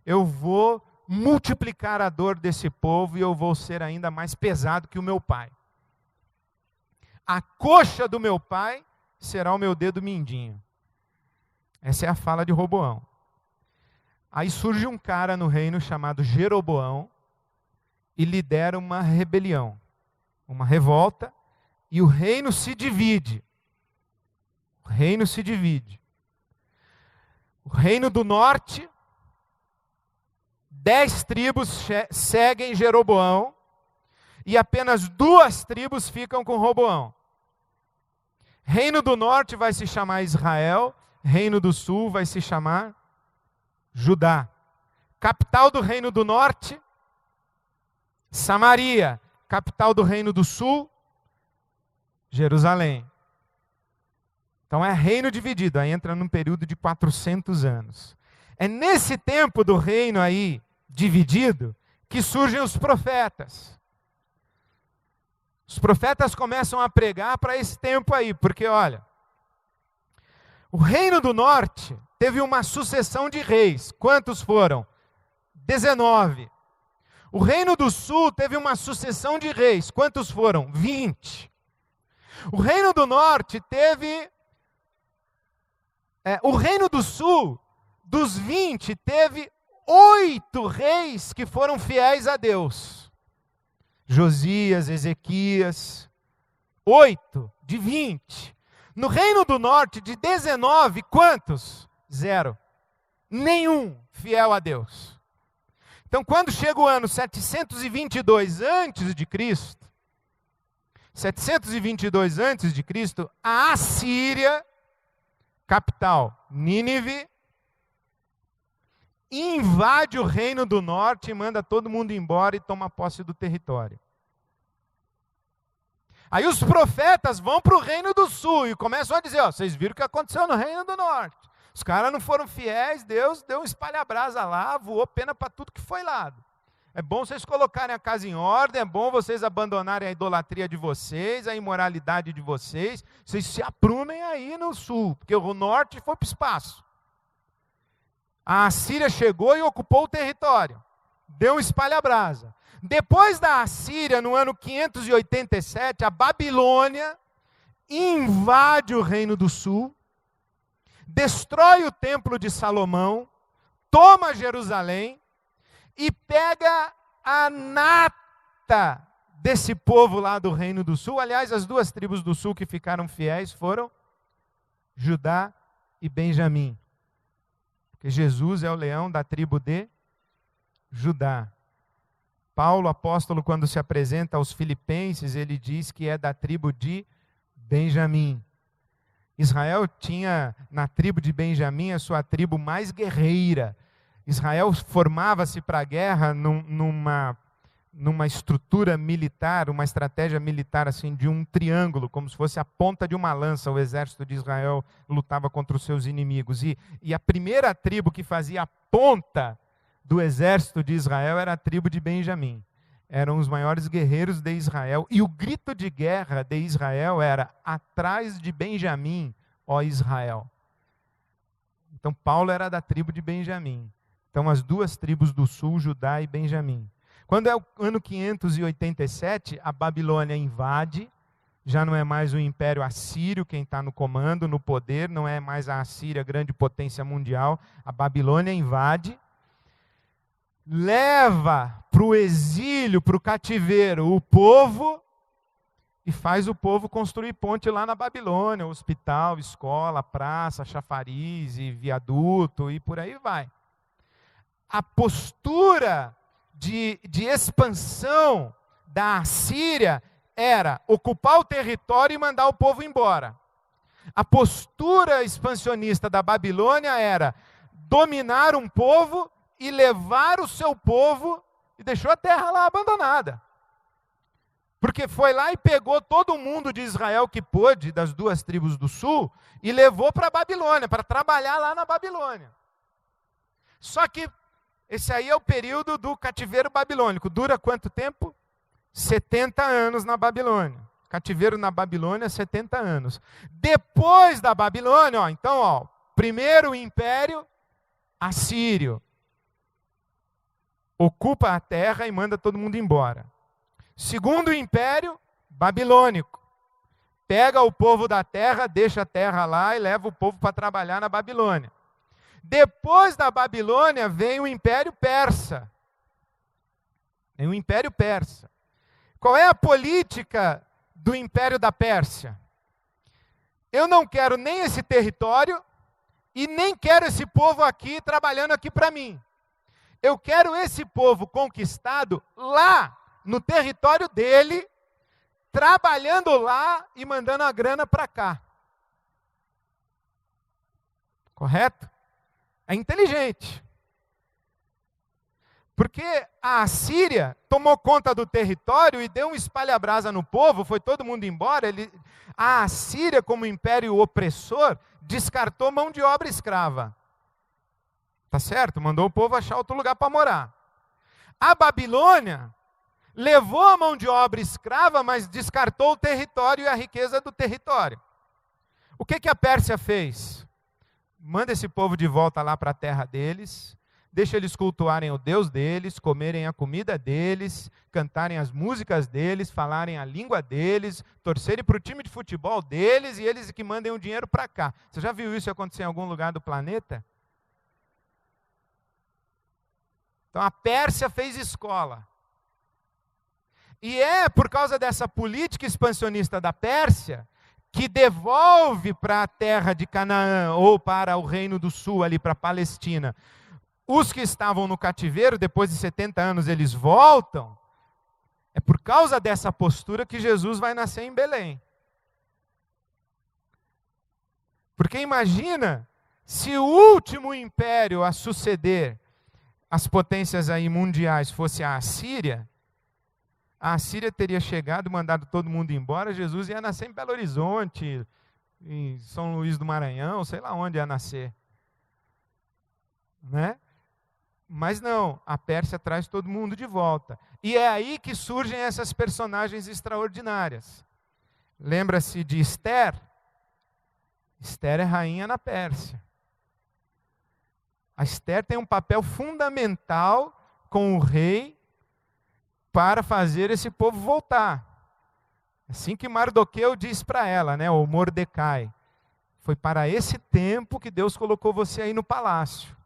Eu vou multiplicar a dor desse povo e eu vou ser ainda mais pesado que o meu pai. A coxa do meu pai será o meu dedo mindinho. Essa é a fala de Roboão. Aí surge um cara no reino chamado Jeroboão e lidera uma rebelião, uma revolta, e o reino se divide. O reino se divide. O reino do norte, 10 tribos seguem Jeroboão e apenas 2 tribos ficam com Roboão. Reino do norte vai se chamar Israel, Reino do sul vai se chamar Judá. Capital do Reino do norte, Samaria. Capital do Reino do sul, Jerusalém. Então é reino dividido, aí entra num período de 400 anos. É nesse tempo do reino aí dividido que surgem os profetas. Os profetas começam a pregar para esse tempo aí, porque olha, o reino do norte teve uma sucessão de reis. Quantos foram? 19. O reino do sul teve uma sucessão de reis. Quantos foram? 20. O reino do norte teve... o reino do sul, dos 20, teve 8 reis que foram fiéis a Deus. Josias, Ezequias, 8 de 20. No reino do norte, de 19, quantos? 0. Nenhum fiel a Deus. Então, quando chega o ano 722 antes de Cristo, 722 antes de Cristo, a Assíria, capital Nínive, invade o reino do norte e manda todo mundo embora e toma posse do território. Aí os profetas vão para o reino do sul e começam a dizer: ó, vocês viram o que aconteceu no reino do norte. Os caras não foram fiéis, Deus deu um espalha-brasa lá, voou pena para tudo que foi lado. É bom vocês colocarem a casa em ordem, é bom vocês abandonarem a idolatria de vocês, a imoralidade de vocês, vocês se aprumem aí no sul, porque o norte foi para o espaço. A Assíria chegou e ocupou o território, deu um espalha-brasa. Depois da Assíria, no ano 587, a Babilônia invade o reino do sul, destrói o templo de Salomão, toma Jerusalém e pega a nata desse povo lá do reino do sul. Aliás, as 2 tribos do sul que ficaram fiéis foram Judá e Benjamim. Porque Jesus é o leão da tribo de Judá. Paulo, apóstolo, quando se apresenta aos filipenses, ele diz que é da tribo de Benjamim. Israel tinha na tribo de Benjamim a sua tribo mais guerreira. Israel formava-se para a guerra numa estrutura militar, uma estratégia militar assim de um triângulo, como se fosse a ponta de uma lança. O exército de Israel lutava contra os seus inimigos. E a primeira tribo que fazia a ponta do exército de Israel era a tribo de Benjamim. Eram os maiores guerreiros de Israel. E o grito de guerra de Israel era: atrás de Benjamim, ó Israel. Então Paulo era da tribo de Benjamim. Então as duas tribos do sul, Judá e Benjamim. Quando é o ano 587, a Babilônia invade. Já não é mais o Império Assírio quem está no comando, no poder. Não é mais a Assíria, grande potência mundial. A Babilônia invade. Leva para o exílio, para o cativeiro, o povo. E faz o povo construir ponte lá na Babilônia. Hospital, escola, praça, chafariz e viaduto e por aí vai. A postura de expansão da Assíria era ocupar o território e mandar o povo embora. A postura expansionista da Babilônia era dominar um povo e levar o seu povo, e deixou a terra lá abandonada. Porque foi lá e pegou todo mundo de Israel que pôde, das duas tribos do sul, e levou para a Babilônia, para trabalhar lá na Babilônia. Só que esse aí é o período do cativeiro babilônico. Dura quanto tempo? 70 anos na Babilônia. Cativeiro na Babilônia, 70 anos. Depois da Babilônia, então, primeiro império assírio. Ocupa a terra e manda todo mundo embora. Segundo império babilônico. Pega o povo da terra, deixa a terra lá e leva o povo para trabalhar na Babilônia. Depois da Babilônia vem o Império Persa. Vem o Império Persa. Qual é a política do Império da Pérsia? Eu não quero nem esse território e nem quero esse povo aqui trabalhando aqui para mim. Eu quero esse povo conquistado lá no território dele, trabalhando lá e mandando a grana para cá. Correto? É inteligente. Porque a Assíria tomou conta do território e deu um espalha-brasa no povo, foi todo mundo embora. A Assíria, como império opressor, descartou mão de obra escrava. Tá certo? Mandou o povo achar outro lugar para morar. A Babilônia levou a mão de obra escrava, mas descartou o território e a riqueza do território. O que a Pérsia fez? Manda esse povo de volta lá para a terra deles, deixa eles cultuarem o Deus deles, comerem a comida deles, cantarem as músicas deles, falarem a língua deles, torcerem para o time de futebol deles e eles que mandem o dinheiro para cá. Você já viu isso acontecer em algum lugar do planeta? Então a Pérsia fez escola. E é por causa dessa política expansionista da Pérsia que devolve para a terra de Canaã, ou para o Reino do Sul, ali para a Palestina, os que estavam no cativeiro, depois de 70 anos eles voltam. É por causa dessa postura que Jesus vai nascer em Belém. Porque imagina, se o último império a suceder as potências aí mundiais fosse a Assíria teria chegado, mandado todo mundo embora, Jesus ia nascer em Belo Horizonte, em São Luís do Maranhão, sei lá onde ia nascer. Né? Mas não, a Pérsia traz todo mundo de volta. E é aí que surgem essas personagens extraordinárias. Lembra-se de Esther? Esther é rainha na Pérsia. A Esther tem um papel fundamental com o rei para fazer esse povo voltar. Assim que Mardoqueu diz para ela, né, ou Mordecai, foi para esse tempo que Deus colocou você aí no palácio.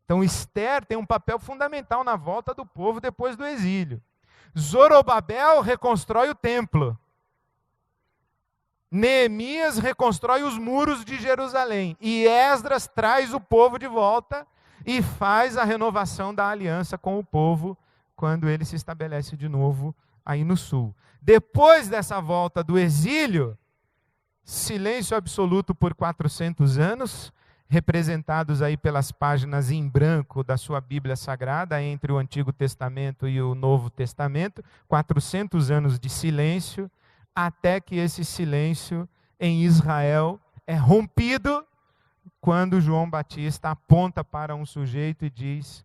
Então Esther tem um papel fundamental na volta do povo depois do exílio. Zorobabel reconstrói o templo. Neemias reconstrói os muros de Jerusalém. E Esdras traz o povo de volta e faz a renovação da aliança com o povo quando ele se estabelece de novo aí no sul. Depois dessa volta do exílio, silêncio absoluto por 400 anos, representados aí pelas páginas em branco da sua Bíblia Sagrada, entre o Antigo Testamento e o Novo Testamento, 400 anos de silêncio, até que esse silêncio em Israel é rompido quando João Batista aponta para um sujeito e diz: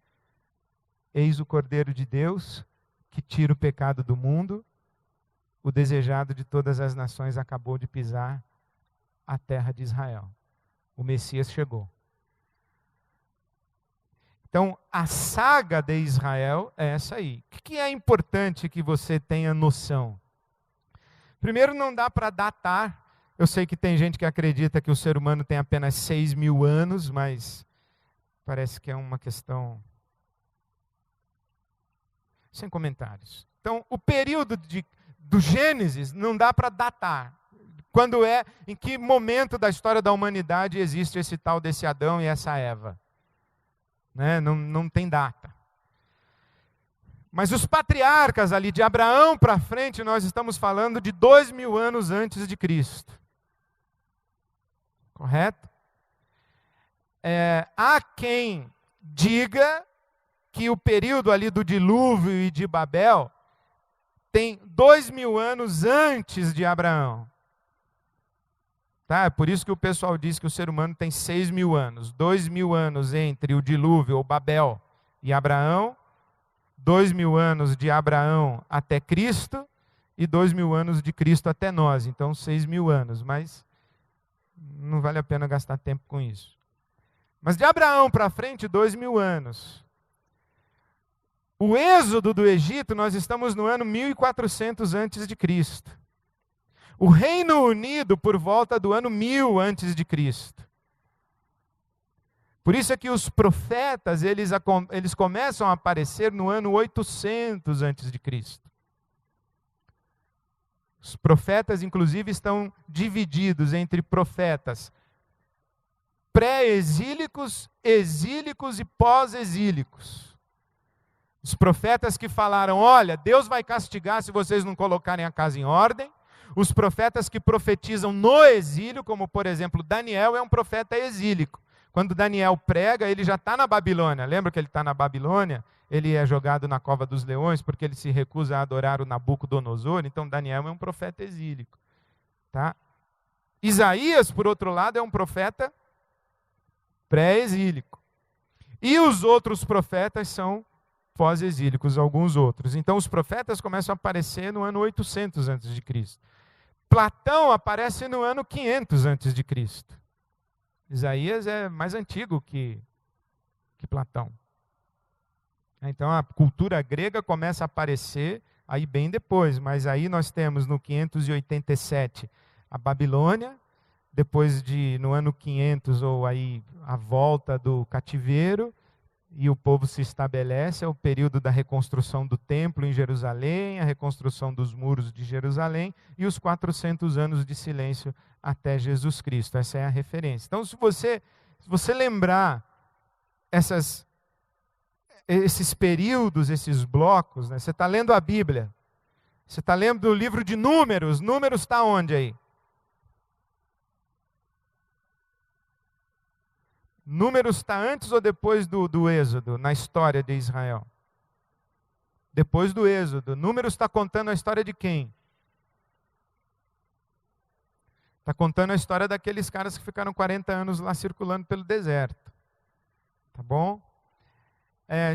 eis o Cordeiro de Deus que tira o pecado do mundo, o desejado de todas as nações acabou de pisar a terra de Israel. O Messias chegou. Então, a saga de Israel é essa aí. O que é importante que você tenha noção? Primeiro, não dá para datar. Eu sei que tem gente que acredita que o ser humano tem apenas 6.000 anos, mas parece que é uma questão sem comentários. Então, o período do Gênesis não dá para datar. Quando em que momento da história da humanidade existe esse tal desse Adão e essa Eva? Né? Não tem data. Mas os patriarcas ali, de Abraão para frente, nós estamos falando de 2.000 anos antes de Cristo. Correto? Há quem diga que o período ali do dilúvio e de Babel tem 2.000 anos antes de Abraão. Tá? É por isso que o pessoal diz que o ser humano tem 6.000 anos. 2.000 anos entre o dilúvio, ou Babel, e Abraão. 2.000 anos de Abraão até Cristo. E 2.000 anos de Cristo até nós. Então, 6.000 anos. Mas não vale a pena gastar tempo com isso. Mas de Abraão para frente, 2.000 anos. O êxodo do Egito, nós estamos no ano 1400 antes de Cristo. O Reino Unido por volta do ano 1000 antes de Cristo. Por isso é que os profetas, eles começam a aparecer no ano 800 antes de Cristo. Os profetas, inclusive, estão divididos entre profetas pré-exílicos, exílicos e pós-exílicos. Os profetas que falaram: olha, Deus vai castigar se vocês não colocarem a casa em ordem. Os profetas que profetizam no exílio, como por exemplo Daniel, é um profeta exílico. Quando Daniel prega, ele já está na Babilônia. Lembra que ele está na Babilônia? Ele é jogado na cova dos leões porque ele se recusa a adorar o Nabucodonosor. Então Daniel é um profeta exílico. Tá? Isaías, por outro lado, é um profeta pré-exílico. E os outros profetas são pós-exílicos, alguns outros. Então os profetas começam a aparecer no ano 800 a.C. Platão aparece no ano 500 a.C. Isaías é mais antigo que Platão. Então a cultura grega começa a aparecer aí bem depois, mas aí nós temos no 587 a Babilônia, depois no ano 500 ou aí a volta do cativeiro, e o povo se estabelece, é o período da reconstrução do templo em Jerusalém, a reconstrução dos muros de Jerusalém e os 400 anos de silêncio até Jesus Cristo. Essa é a referência. Então, se você lembrar esses períodos, esses blocos, né? Você está lendo a Bíblia, você está lendo o livro de Números. Números está onde aí? Números está antes ou depois do Êxodo, na história de Israel? Depois do Êxodo. Números está contando a história de quem? Está contando a história daqueles caras que ficaram 40 anos lá circulando pelo deserto. Tá bom?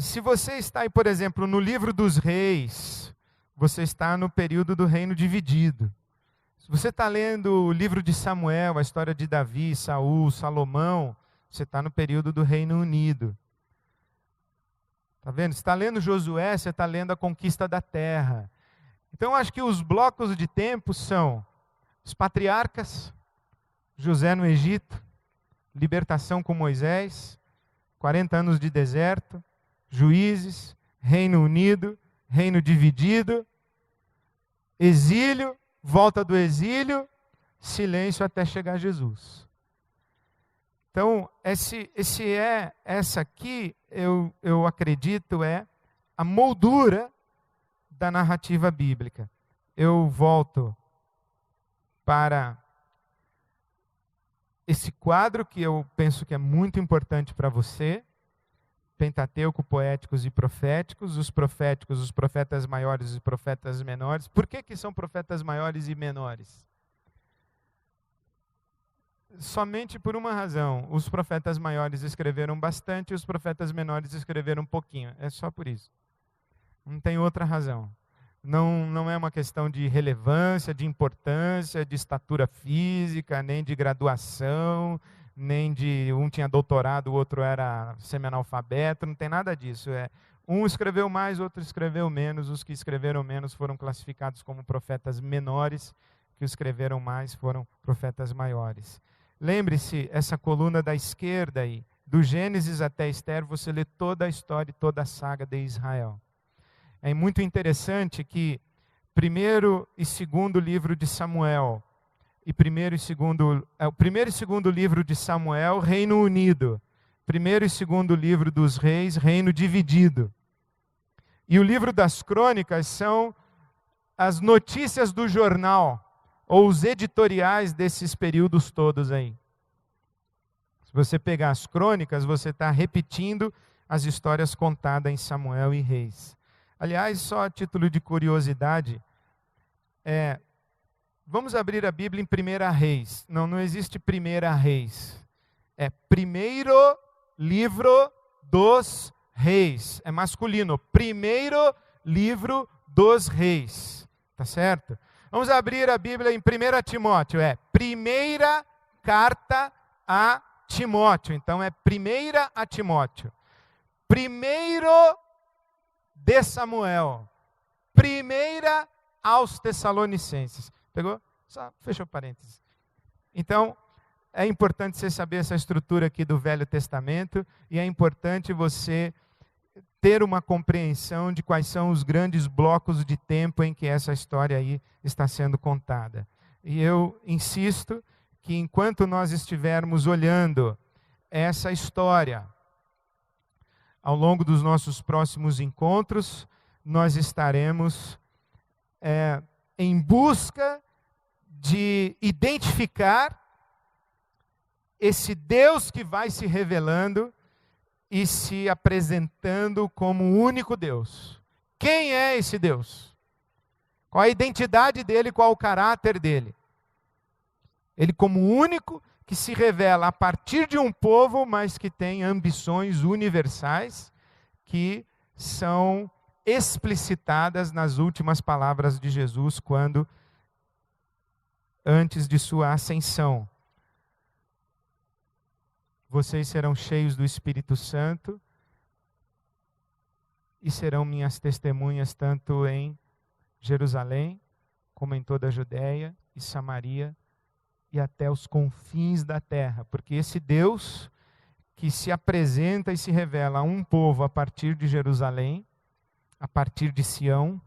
Se você está aí, por exemplo, no livro dos reis, você está no período do reino dividido. Se você está lendo o livro de Samuel, a história de Davi, Saul, Salomão, você está no período do Reino Unido. Está vendo? Você está lendo Josué, você está lendo a conquista da terra. Então, acho que os blocos de tempo são os patriarcas, José no Egito, libertação com Moisés, 40 anos de deserto, juízes, Reino Unido, reino dividido, exílio, volta do exílio, silêncio até chegar Jesus. Então, essa aqui, eu acredito, é a moldura da narrativa bíblica. Eu volto para esse quadro que eu penso que é muito importante para você, Pentateuco, poéticos e proféticos, os proféticos, os profetas maiores e os profetas menores. Por que são profetas maiores e menores? Somente por uma razão. Os profetas maiores escreveram bastante e os profetas menores escreveram um pouquinho. É só por isso. Não tem outra razão. Não é uma questão de relevância, de importância, de estatura física, nem de graduação, nem de um tinha doutorado, o outro era semi-analfabeto, não tem nada disso. Um escreveu mais, outro escreveu menos. Os que escreveram menos foram classificados como profetas menores, que escreveram mais foram profetas maiores. Lembre-se, essa coluna da esquerda aí, do Gênesis até Esther, você lê toda a história e toda a saga de Israel. É muito interessante que primeiro e segundo livro de Samuel, o primeiro e segundo livro de Samuel, Reino Unido. Primeiro e segundo livro dos Reis, Reino dividido. E o livro das Crônicas são as notícias do jornal, ou os editoriais desses períodos todos aí. Se você pegar as crônicas, você está repetindo as histórias contadas em Samuel e Reis. Aliás, só a título de curiosidade, vamos abrir a Bíblia em 1 Reis. Não existe 1 Reis. É primeiro livro dos reis. É masculino. Primeiro livro dos reis. Tá certo? Vamos abrir a Bíblia em 1 Timóteo. Primeira carta a Timóteo. Então é 1 a Timóteo. Primeiro de Samuel. Primeira aos Tessalonicenses. Pegou? Só fechou parênteses. Então, é importante você saber essa estrutura aqui do Velho Testamento e é importante você ter uma compreensão de quais são os grandes blocos de tempo em que essa história aí está sendo contada. E eu insisto que enquanto nós estivermos olhando essa história, ao longo dos nossos próximos encontros, nós estaremos em busca de identificar esse Deus que vai se revelando e se apresentando como o único Deus. Quem é esse Deus? Qual a identidade dele, qual o caráter dele? Ele como único que se revela a partir de um povo, mas que tem ambições universais, que são explicitadas nas últimas palavras de Jesus, antes de sua ascensão. Vocês serão cheios do Espírito Santo e serão minhas testemunhas tanto em Jerusalém, como em toda a Judéia e Samaria, e até os confins da terra, porque esse Deus que se apresenta e se revela a um povo a partir de Jerusalém, a partir de Sião,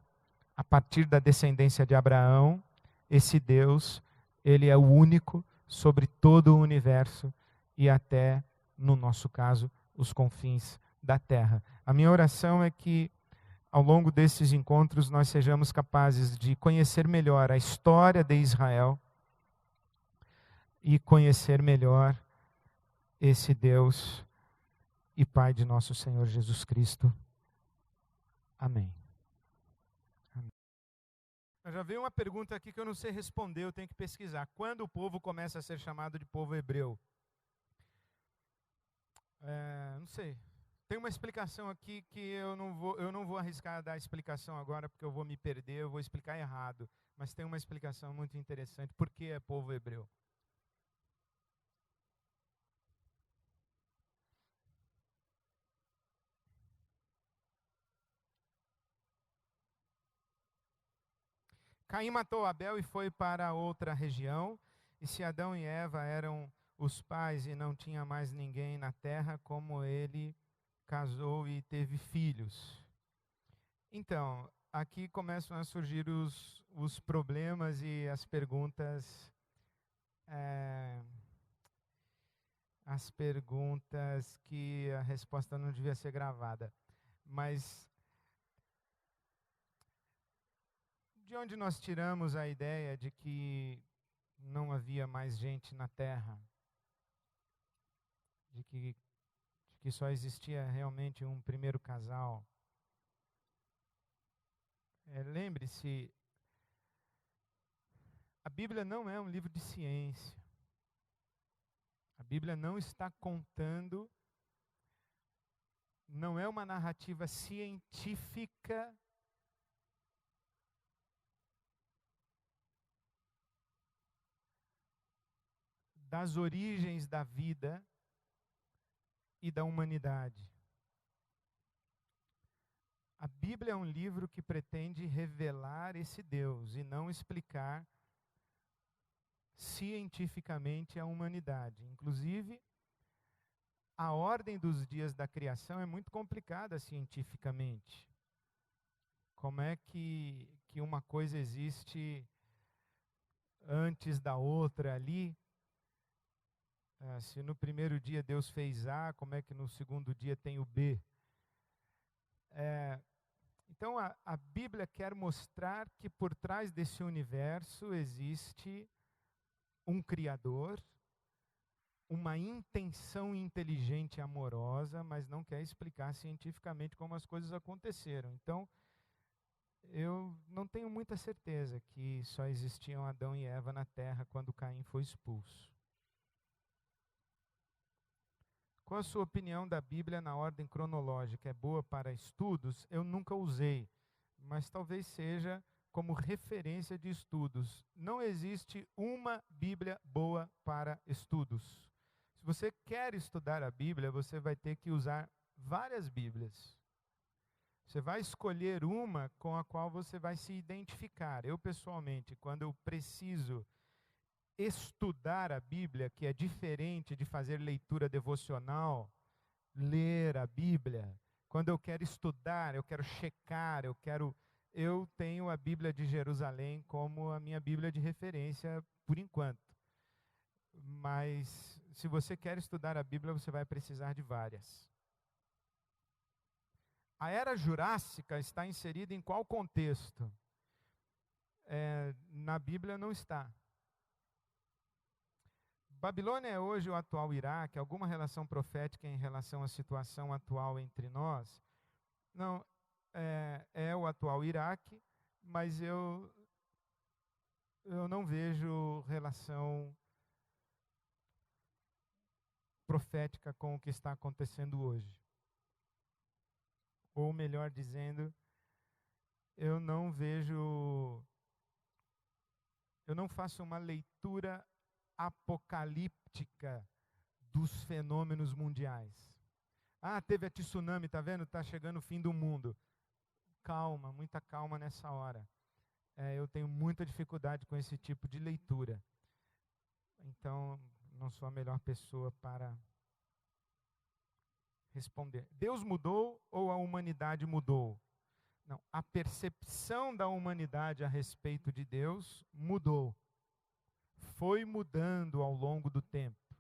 a partir da descendência de Abraão, esse Deus, ele é o único sobre todo o universo e até, no nosso caso, os confins da terra. A minha oração é que, ao longo desses encontros, nós sejamos capazes de conhecer melhor a história de Israel, e conhecer melhor esse Deus e Pai de nosso Senhor Jesus Cristo. Amém. Amém. Já veio uma pergunta aqui que eu não sei responder, eu tenho que pesquisar. Quando o povo começa a ser chamado de povo hebreu? Não sei. Tem uma explicação aqui que eu não vou arriscar dar a explicação agora, porque eu vou me perder, eu vou explicar errado. Mas tem uma explicação muito interessante. Por que é povo hebreu? Caim matou Abel e foi para outra região. E se Adão e Eva eram os pais e não tinha mais ninguém na terra, como ele casou e teve filhos. Então, aqui começam a surgir os problemas e as perguntas. As perguntas que a resposta não devia ser gravada. Mas de onde nós tiramos a ideia de que não havia mais gente na terra? de que só existia realmente um primeiro casal. Lembre-se, a Bíblia não é um livro de ciência. A Bíblia não está contando, não é uma narrativa científica das origens da vida e da humanidade. A Bíblia é um livro que pretende revelar esse Deus e não explicar cientificamente a humanidade. Inclusive, a ordem dos dias da criação é muito complicada cientificamente. Como é que uma coisa existe antes da outra ali? Se no primeiro dia Deus fez A, como é que no segundo dia tem o B? Então a Bíblia quer mostrar que por trás desse universo existe um Criador, uma intenção inteligente e amorosa, mas não quer explicar cientificamente como as coisas aconteceram. Então, eu não tenho muita certeza que só existiam Adão e Eva na terra quando Caim foi expulso. Qual a sua opinião da Bíblia na ordem cronológica? É boa para estudos? Eu nunca usei, mas talvez seja como referência de estudos. Não existe uma Bíblia boa para estudos. Se você quer estudar a Bíblia, você vai ter que usar várias Bíblias. Você vai escolher uma com a qual você vai se identificar. Eu, pessoalmente, quando eu preciso estudar a Bíblia, que é diferente de fazer leitura devocional, ler a Bíblia, quando eu quero estudar, eu quero checar, eu tenho a Bíblia de Jerusalém como a minha Bíblia de referência por enquanto. Mas se você quer estudar a Bíblia, você vai precisar de várias. A Era Jurássica está inserida em qual contexto? Na Bíblia não está. Babilônia é hoje o atual Iraque? Alguma relação profética em relação à situação atual entre nós? Não, é o atual Iraque, mas eu não vejo relação profética com o que está acontecendo hoje. Ou melhor dizendo, eu não faço uma leitura apocalíptica dos fenômenos mundiais. Teve a tsunami, tá vendo? Está chegando o fim do mundo. Calma, muita calma nessa hora. Eu tenho muita dificuldade com esse tipo de leitura. Então, não sou a melhor pessoa para responder. Deus mudou ou a humanidade mudou? Não, a percepção da humanidade a respeito de Deus mudou. Foi mudando ao longo do tempo.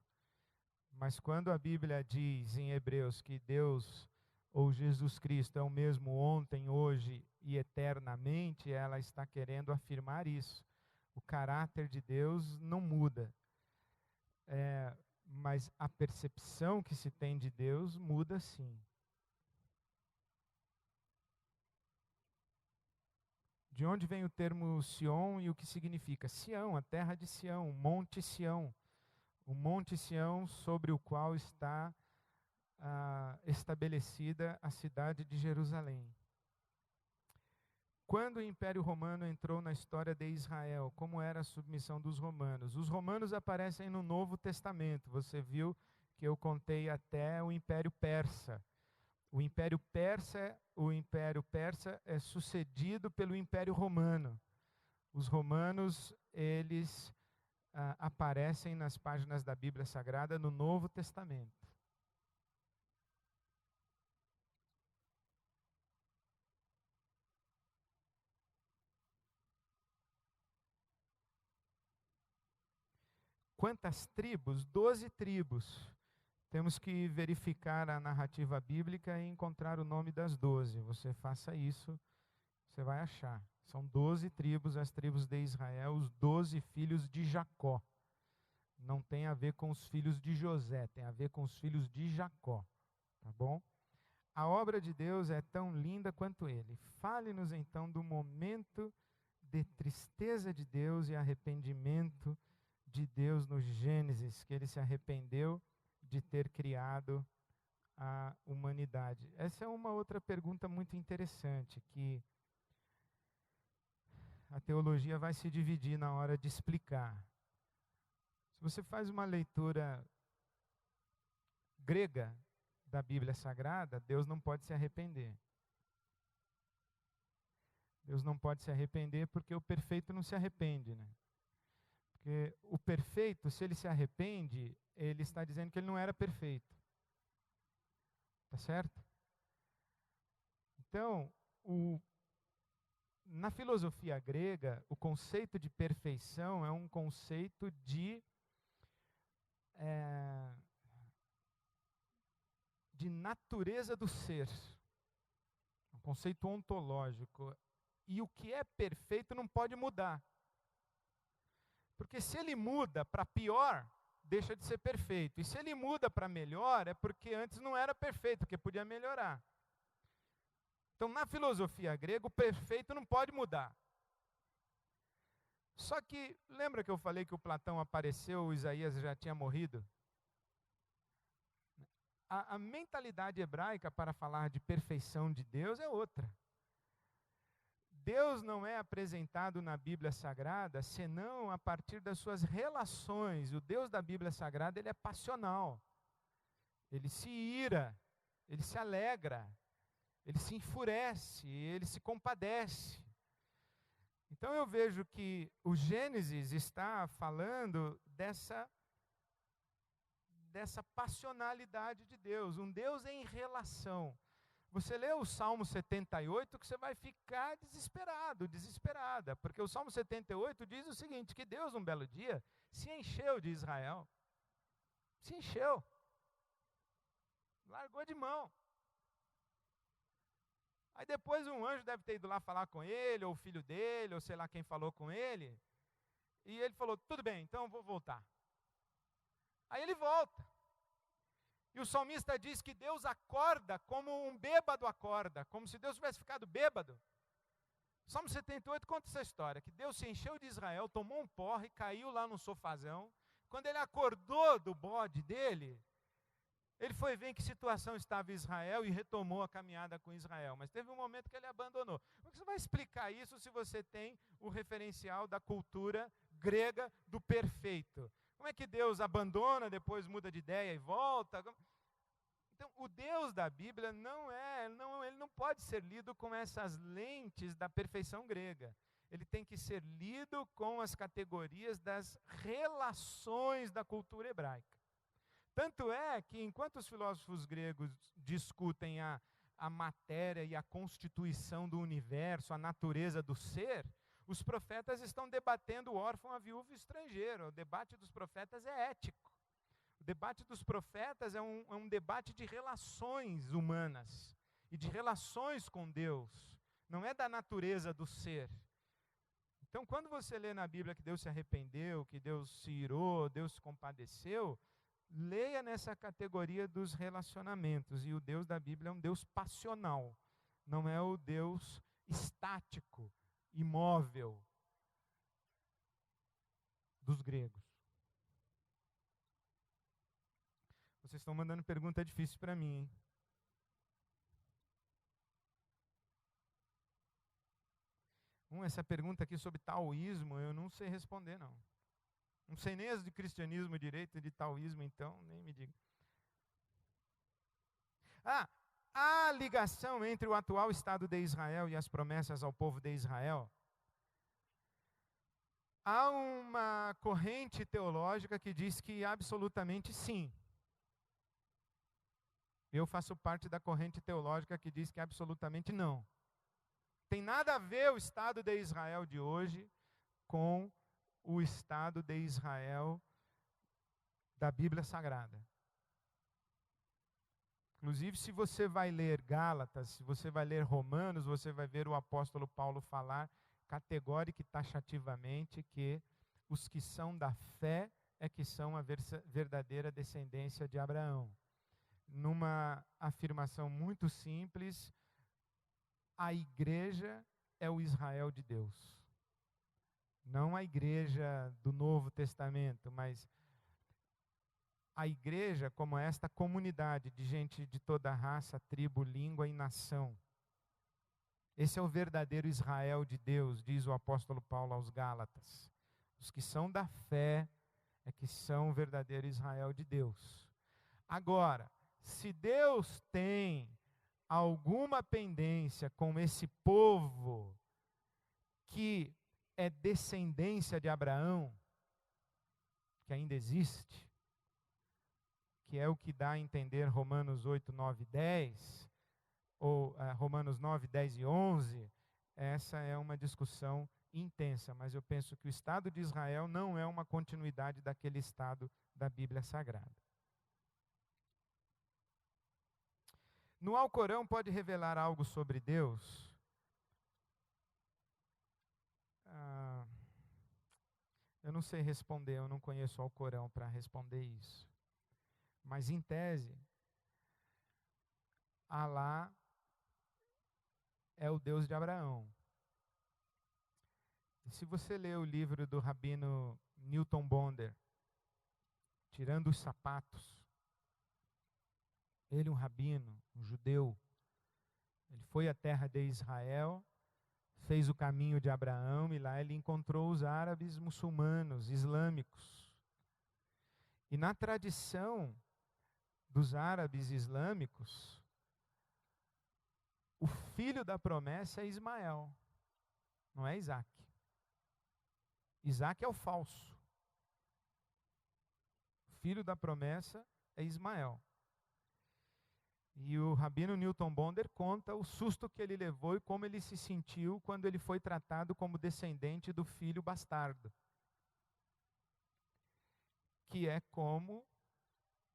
Mas quando a Bíblia diz em Hebreus que Deus ou Jesus Cristo é o mesmo ontem, hoje e eternamente, ela está querendo afirmar isso. O caráter de Deus não muda. Mas a percepção que se tem de Deus muda sim. De onde vem o termo Sion e o que significa? Sião, a terra de Sião, Monte Sião. O Monte Sião sobre o qual está estabelecida a cidade de Jerusalém. Quando o Império Romano entrou na história de Israel, como era a submissão dos romanos? Os romanos aparecem no Novo Testamento. Você viu que eu contei até o Império Persa. O Império Persa é sucedido pelo Império Romano. Os romanos, eles aparecem nas páginas da Bíblia Sagrada no Novo Testamento. Quantas tribos? 12 tribos. Temos que verificar a narrativa bíblica e encontrar o nome das 12. Você faça isso, você vai achar. São 12 tribos, as tribos de Israel, os 12 filhos de Jacó. Não tem a ver com os filhos de José, tem a ver com os filhos de Jacó, tá bom? A obra de Deus é tão linda quanto ele. Fale-nos então do momento de tristeza de Deus e arrependimento de Deus no Gênesis, que ele se arrependeu de ter criado a humanidade. Essa é uma outra pergunta muito interessante, que a teologia vai se dividir na hora de explicar. Se você faz uma leitura grega da Bíblia Sagrada, Deus não pode se arrepender. Deus não pode se arrepender porque o perfeito não se arrepende, né? Porque o perfeito, se ele se arrepende, ele está dizendo que ele não era perfeito. Tá certo? Então, na filosofia grega, o conceito de perfeição é um conceito de natureza do ser, um conceito ontológico. E o que é perfeito não pode mudar. Porque se ele muda para pior, deixa de ser perfeito. E se ele muda para melhor, é porque antes não era perfeito, porque podia melhorar. Então, na filosofia grega, o perfeito não pode mudar. Só que, lembra que eu falei que o Platão apareceu, o Isaías já tinha morrido? A mentalidade hebraica para falar de perfeição de Deus é outra. Deus não é apresentado na Bíblia Sagrada senão a partir das suas relações. O Deus da Bíblia Sagrada, ele é passional. Ele se ira, ele se alegra, ele se enfurece, ele se compadece. Então eu vejo que o Gênesis está falando dessa passionalidade de Deus, um Deus em relação. Você lê o Salmo 78 que você vai ficar desesperado, desesperada, porque o Salmo 78 diz o seguinte, que Deus um belo dia se encheu de Israel, se encheu, largou de mão. Aí depois um anjo deve ter ido lá falar com ele, ou o filho dele, ou sei lá quem falou com ele, e ele falou, tudo bem, então eu vou voltar. Aí ele volta. E o salmista diz que Deus acorda como um bêbado acorda, como se Deus tivesse ficado bêbado. O Salmo 78 conta essa história, que Deus se encheu de Israel, tomou um porre, caiu lá no sofazão. Quando ele acordou do bode dele, ele foi ver em que situação estava Israel e retomou a caminhada com Israel. Mas teve um momento que ele abandonou. Como que você vai explicar isso se você tem o referencial da cultura grega do perfeito? Como é que Deus abandona, depois muda de ideia e volta? Então, o Deus da Bíblia ele não pode ser lido com essas lentes da perfeição grega. Ele tem que ser lido com as categorias das relações da cultura hebraica. Tanto é que, enquanto os filósofos gregos discutem a matéria e a constituição do universo, a natureza do ser, os profetas estão debatendo o órfão, a viúva e o estrangeiro. O debate dos profetas é ético. O debate dos profetas é um debate de relações humanas e de relações com Deus. Não é da natureza do ser. Então, quando você lê na Bíblia que Deus se arrependeu, que Deus se irou, Deus se compadeceu, leia nessa categoria dos relacionamentos. E o Deus da Bíblia é um Deus passional, não é o Deus estático, imóvel dos gregos. Vocês estão mandando pergunta difícil para mim, hein? Essa pergunta aqui sobre taoísmo, eu não sei responder, não. Não sei nem as de cristianismo direito, de taoísmo, então, nem me diga. A ligação entre o atual Estado de Israel e as promessas ao povo de Israel. Há uma corrente teológica que diz que absolutamente sim. Eu faço parte da corrente teológica que diz que absolutamente não. Tem nada a ver o Estado de Israel de hoje com o Estado de Israel da Bíblia Sagrada. Inclusive, se você vai ler Gálatas, se você vai ler Romanos, você vai ver o apóstolo Paulo falar categórica e taxativamente que os que são da fé é que são a verdadeira descendência de Abraão. Numa afirmação muito simples, a igreja é o Israel de Deus. Não a igreja do Novo Testamento, mas a igreja como esta comunidade de gente de toda raça, tribo, língua e nação. Esse é o verdadeiro Israel de Deus, diz o apóstolo Paulo aos Gálatas. Os que são da fé é que são o verdadeiro Israel de Deus. Agora, se Deus tem alguma pendência com esse povo que é descendência de Abraão, que ainda existe, que é o que dá a entender Romanos 8, 9 e 10, ou Romanos 9, 10 e 11, essa é uma discussão intensa, mas eu penso que o Estado de Israel não é uma continuidade daquele Estado da Bíblia Sagrada. No Alcorão pode revelar algo sobre Deus? Eu não sei responder, eu não conheço o Alcorão para responder isso. Mas em tese, Alá é o Deus de Abraão. E se você ler o livro do rabino Newton Bonder, Tirando os Sapatos, ele, um rabino, um judeu, ele foi à terra de Israel, fez o caminho de Abraão e lá ele encontrou os árabes muçulmanos, islâmicos. E na tradição dos árabes islâmicos, o filho da promessa é Ismael, não é Isaac. Isaac é o falso. O filho da promessa é Ismael. E o rabino Newton Bonder conta o susto que ele levou e como ele se sentiu quando ele foi tratado como descendente do filho bastardo. Que é como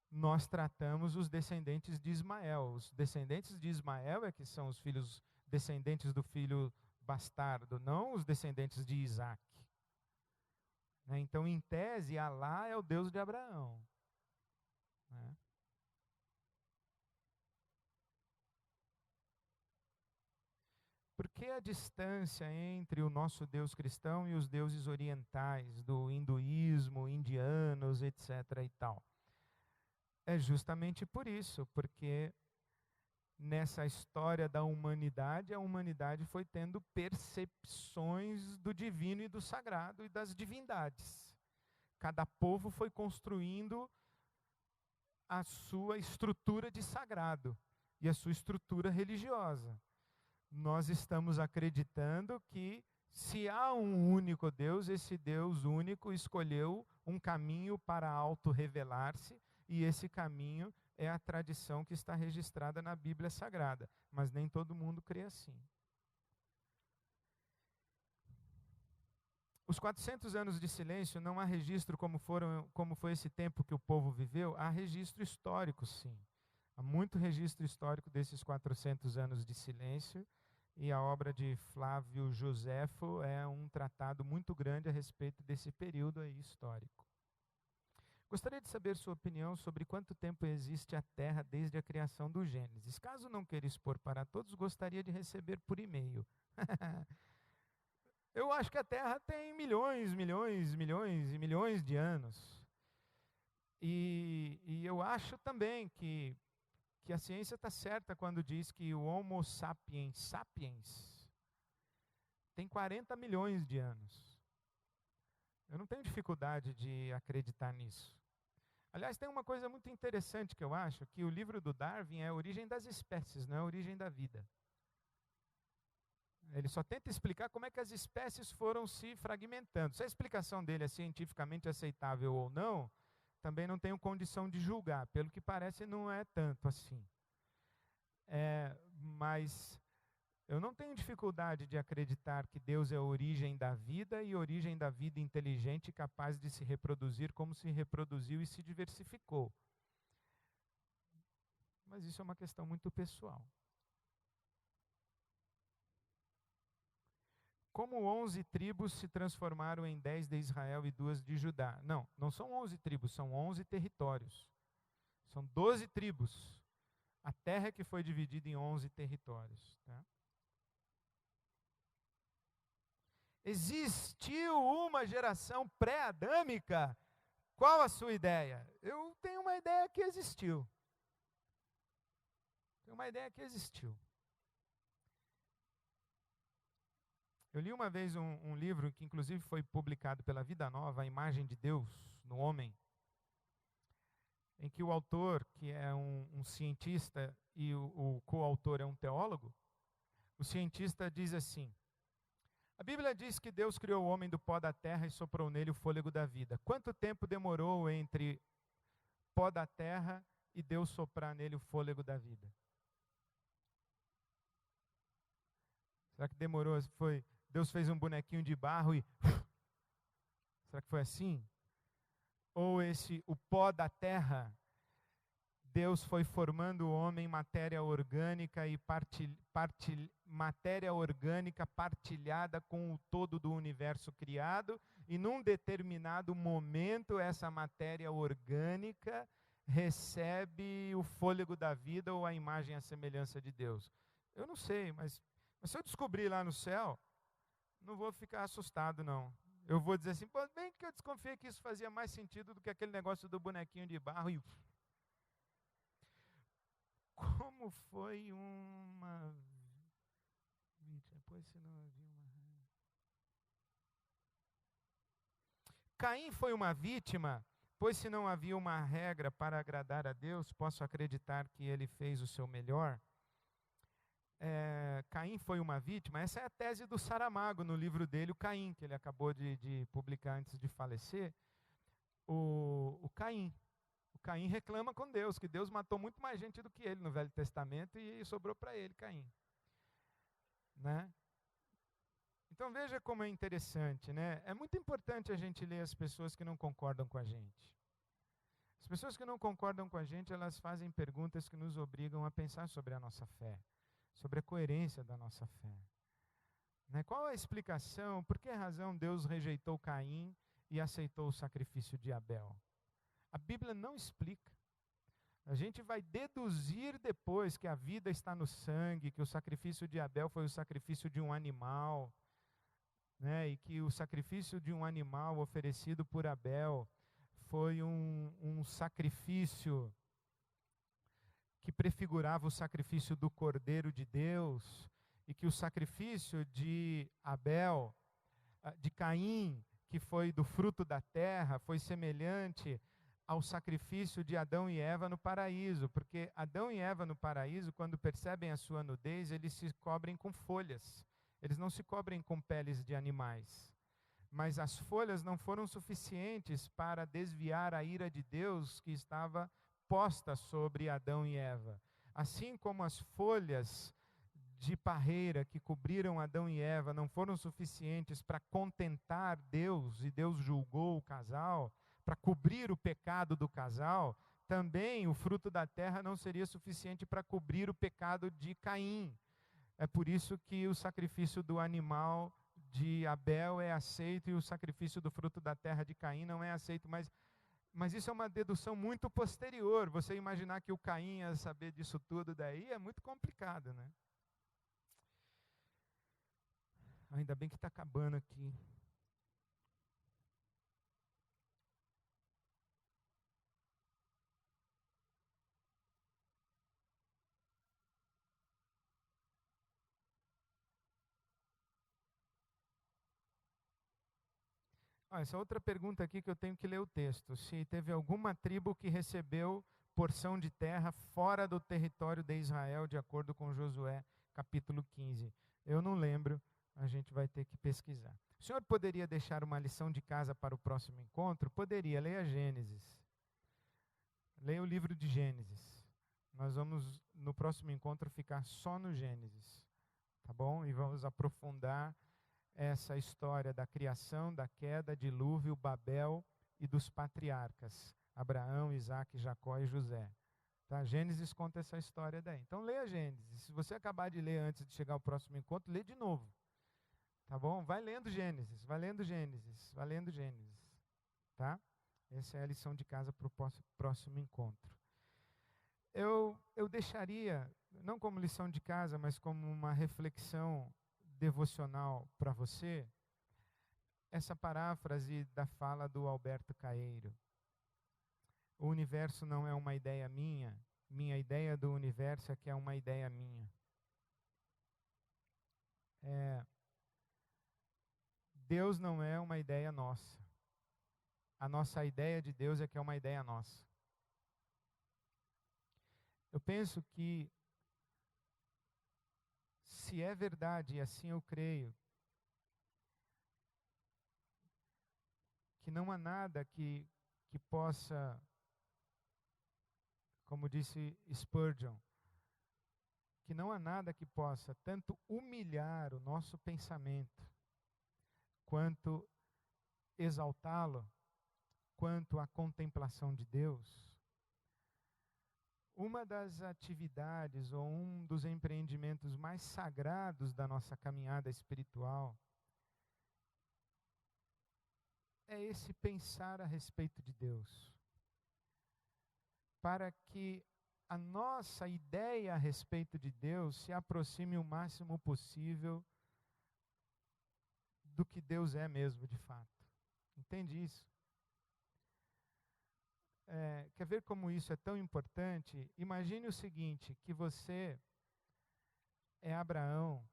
nós tratamos os descendentes de Ismael. Os descendentes de Ismael é que são os filhos descendentes do filho bastardo, não os descendentes de Isaac. Então, em tese, Alá é o Deus de Abraão. Por que a distância entre o nosso Deus cristão e os deuses orientais, do hinduísmo, indianos, etc. e tal? É justamente por isso, porque nessa história da humanidade, a humanidade foi tendo percepções do divino e do sagrado e das divindades. Cada povo foi construindo a sua estrutura de sagrado e a sua estrutura religiosa. Nós estamos acreditando que se há um único Deus, esse Deus único escolheu um caminho para auto-revelar-se, e esse caminho é a tradição que está registrada na Bíblia Sagrada. Mas nem todo mundo crê assim. Os 400 anos de silêncio, não há registro como foi esse tempo que o povo viveu, há registro histórico, sim. Há muito registro histórico desses 400 anos de silêncio, e a obra de Flávio Joséfo é um tratado muito grande a respeito desse período aí histórico. Gostaria de saber sua opinião sobre quanto tempo existe a Terra desde a criação do Gênesis. Caso não queira expor para todos, gostaria de receber por e-mail. Eu acho que a Terra tem milhões, milhões, milhões e milhões de anos. E eu acho também que a ciência está certa quando diz que o Homo sapiens sapiens tem 40 milhões de anos. Eu não tenho dificuldade de acreditar nisso. Aliás, tem uma coisa muito interessante que eu acho, que o livro do Darwin é a origem das espécies, não é a origem da vida. Ele só tenta explicar como é que as espécies foram se fragmentando. Se a explicação dele é cientificamente aceitável ou não, também não tenho condição de julgar. Pelo que parece, não é tanto assim. Mas eu não tenho dificuldade de acreditar que Deus é a origem da vida e origem da vida inteligente capaz de se reproduzir como se reproduziu e se diversificou. Mas isso é uma questão muito pessoal. como 11 tribos se transformaram em 10 de Israel e 2 de Judá. Não, não são 11 tribos, são 11 territórios. São 12 tribos. A terra é que foi dividida em 11 territórios. Tá? Existiu uma geração pré-adâmica? Qual a sua ideia? Eu tenho uma ideia que existiu. Tenho uma ideia que existiu. Eu li uma vez um livro que inclusive foi publicado pela Vida Nova, A Imagem de Deus no Homem, em que o autor, que é um cientista e o coautor é um teólogo, o cientista diz assim: a Bíblia diz que Deus criou o homem do pó da terra e soprou nele o fôlego da vida. Quanto tempo demorou entre pó da terra e Deus soprar nele o fôlego da vida? Será que demorou? Deus fez um bonequinho de barro e... Será que foi assim? Ou o pó da terra, Deus foi formando o homem matéria orgânica e matéria orgânica partilhada com o todo do universo criado, e num determinado momento essa matéria orgânica recebe o fôlego da vida ou a imagem e a semelhança de Deus. Eu não sei, mas se eu descobrir lá no céu, não vou ficar assustado, não. Eu vou dizer assim, pô, bem que eu desconfiei que isso fazia mais sentido do que aquele negócio do bonequinho de barro. E como foi uma vítima? Pois se não havia uma... Caim foi uma vítima, pois se não havia uma regra para agradar a Deus, posso acreditar que ele fez o seu melhor. Caim foi uma vítima, essa é a tese do Saramago no livro dele, o Caim, que ele acabou de publicar antes de falecer. O Caim reclama com Deus, que Deus matou muito mais gente do que ele no Velho Testamento e sobrou para ele, Caim. Né? Então veja como é interessante, né? É muito importante a gente ler as pessoas que não concordam com a gente. As pessoas que não concordam com a gente, elas fazem perguntas que nos obrigam a pensar sobre a nossa fé, sobre a coerência da nossa fé. Né? Qual a explicação, por que razão Deus rejeitou Caim e aceitou o sacrifício de Abel? A Bíblia não explica. A gente vai deduzir depois que a vida está no sangue, que o sacrifício de Abel foi o sacrifício de um animal, né? E que o sacrifício de um animal oferecido por Abel foi um sacrifício que prefigurava o sacrifício do Cordeiro de Deus, e que o sacrifício de Abel, de Caim, que foi do fruto da terra, foi semelhante ao sacrifício de Adão e Eva no paraíso, porque Adão e Eva no paraíso, quando percebem a sua nudez, eles se cobrem com folhas, eles não se cobrem com peles de animais. Mas as folhas não foram suficientes para desviar a ira de Deus que estava posta sobre Adão e Eva. Assim como as folhas de parreira que cobriram Adão e Eva não foram suficientes para contentar Deus, e Deus julgou o casal, para cobrir o pecado do casal, também o fruto da terra não seria suficiente para cobrir o pecado de Caim. É por isso que o sacrifício do animal de Abel é aceito e o sacrifício do fruto da terra de Caim não é aceito, mas isso é uma dedução muito posterior. Você imaginar que o Caim ia saber disso tudo daí é muito complicado, né? Ainda bem que está acabando aqui. Essa outra pergunta aqui que eu tenho que ler o texto. Se teve alguma tribo que recebeu porção de terra fora do território de Israel, de acordo com Josué, capítulo 15. Eu não lembro, a gente vai ter que pesquisar. O senhor poderia deixar uma lição de casa para o próximo encontro? Poderia, leia Gênesis. Leia o livro de Gênesis. Nós vamos, no próximo encontro, ficar só no Gênesis. Tá bom? E vamos aprofundar essa história da criação, da queda, dilúvio, Babel e dos patriarcas, Abraão, Isaac, Jacó e José. Tá? Gênesis conta essa história daí. Então leia Gênesis. Se você acabar de ler antes de chegar ao próximo encontro, lê de novo. Tá bom? Vai lendo Gênesis, vai lendo Gênesis, vai lendo Gênesis. Tá? Essa é a lição de casa para o próximo encontro. Eu deixaria, não como lição de casa, mas como uma reflexão devocional para você, essa paráfrase da fala do Alberto Caeiro. O universo não é uma ideia minha ideia do universo é que é uma ideia minha. Deus não é uma ideia nossa. A nossa ideia de Deus é que é uma ideia nossa. Eu penso que, se é verdade, e assim eu creio, que não há nada que possa, como disse Spurgeon, que não há nada que possa tanto humilhar o nosso pensamento, quanto exaltá-lo, quanto a contemplação de Deus. Uma das atividades ou um dos empreendimentos mais sagrados da nossa caminhada espiritual é esse pensar a respeito de Deus. Para que a nossa ideia a respeito de Deus se aproxime o máximo possível do que Deus é mesmo de fato. Entende isso? Quer ver como isso é tão importante? Imagine o seguinte, que você é Abraão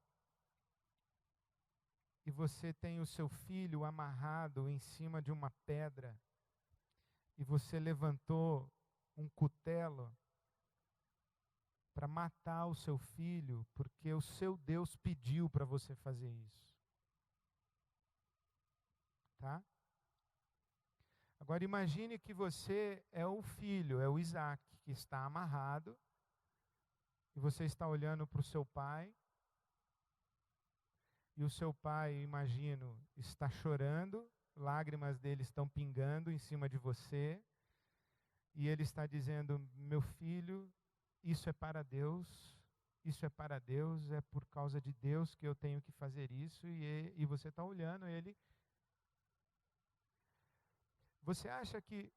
e você tem o seu filho amarrado em cima de uma pedra e você levantou um cutelo para matar o seu filho porque o seu Deus pediu para você fazer isso. Tá? Agora imagine que você é o filho, é o Isaac, que está amarrado, e você está olhando para o seu pai, e o seu pai, imagino, está chorando, lágrimas dele estão pingando em cima de você, e ele está dizendo: meu filho, isso é para Deus, isso é para Deus, é por causa de Deus que eu tenho que fazer isso, e você está olhando ele. Você acha que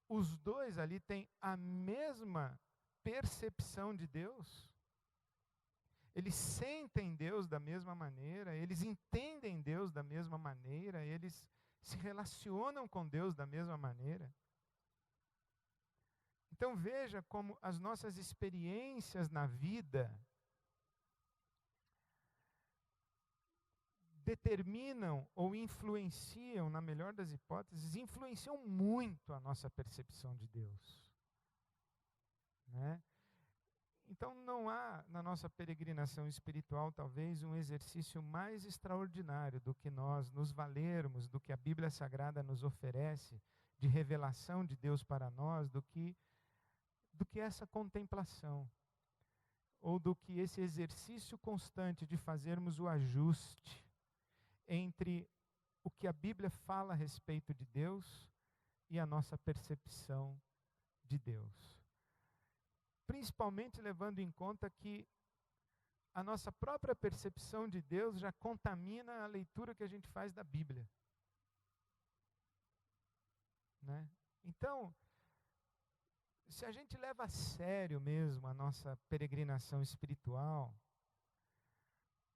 os dois ali têm a mesma percepção de Deus? Eles sentem Deus da mesma maneira, eles entendem Deus da mesma maneira, eles se relacionam com Deus da mesma maneira. Então veja como as nossas experiências na vida determinam ou influenciam, na melhor das hipóteses, influenciam muito a nossa percepção de Deus. Né? Então não há na nossa peregrinação espiritual talvez um exercício mais extraordinário do que nós nos valermos do que a Bíblia Sagrada nos oferece de revelação de Deus para nós, do que essa contemplação, ou do que esse exercício constante de fazermos o ajuste entre o que a Bíblia fala a respeito de Deus e a nossa percepção de Deus. Principalmente levando em conta que a nossa própria percepção de Deus já contamina a leitura que a gente faz da Bíblia. Né? Então, se a gente leva a sério mesmo a nossa peregrinação espiritual,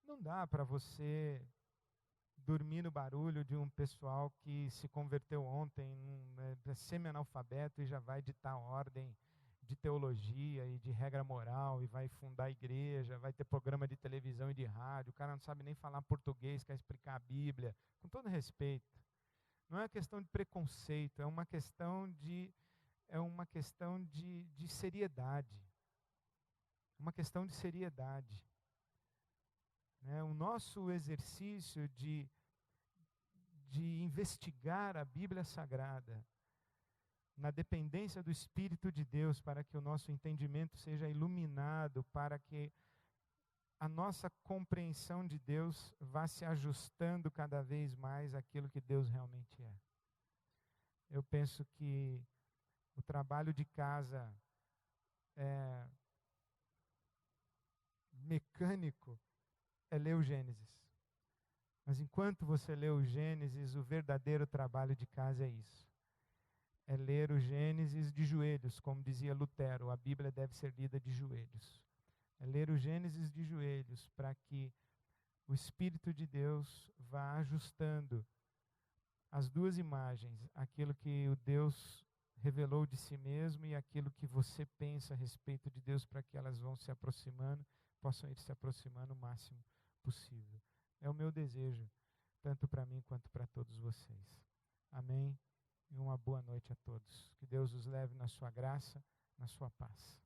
não dá para você dormir no barulho de um pessoal que se converteu ontem, é semi-analfabeto e já vai ditar ordem de teologia e de regra moral, e vai fundar a igreja, vai ter programa de televisão e de rádio, o cara não sabe nem falar português, quer explicar a Bíblia, com todo respeito. Não é uma questão de preconceito, é uma questão de seriedade. Uma questão de seriedade. Né? O nosso exercício de investigar a Bíblia Sagrada na dependência do Espírito de Deus, para que o nosso entendimento seja iluminado, para que a nossa compreensão de Deus vá se ajustando cada vez mais àquilo que Deus realmente é. Eu penso que o trabalho de casa mecânico é ler o Gênesis. Mas enquanto você lê o Gênesis, o verdadeiro trabalho de casa é isso. É ler o Gênesis de joelhos, como dizia Lutero, a Bíblia deve ser lida de joelhos. É ler o Gênesis de joelhos para que o Espírito de Deus vá ajustando as duas imagens, aquilo que o Deus revelou de si mesmo e aquilo que você pensa a respeito de Deus, para que elas vão se aproximando, possam ir se aproximando o máximo possível. É o meu desejo, tanto para mim quanto para todos vocês. Amém? E uma boa noite a todos. Que Deus os leve na sua graça, na sua paz.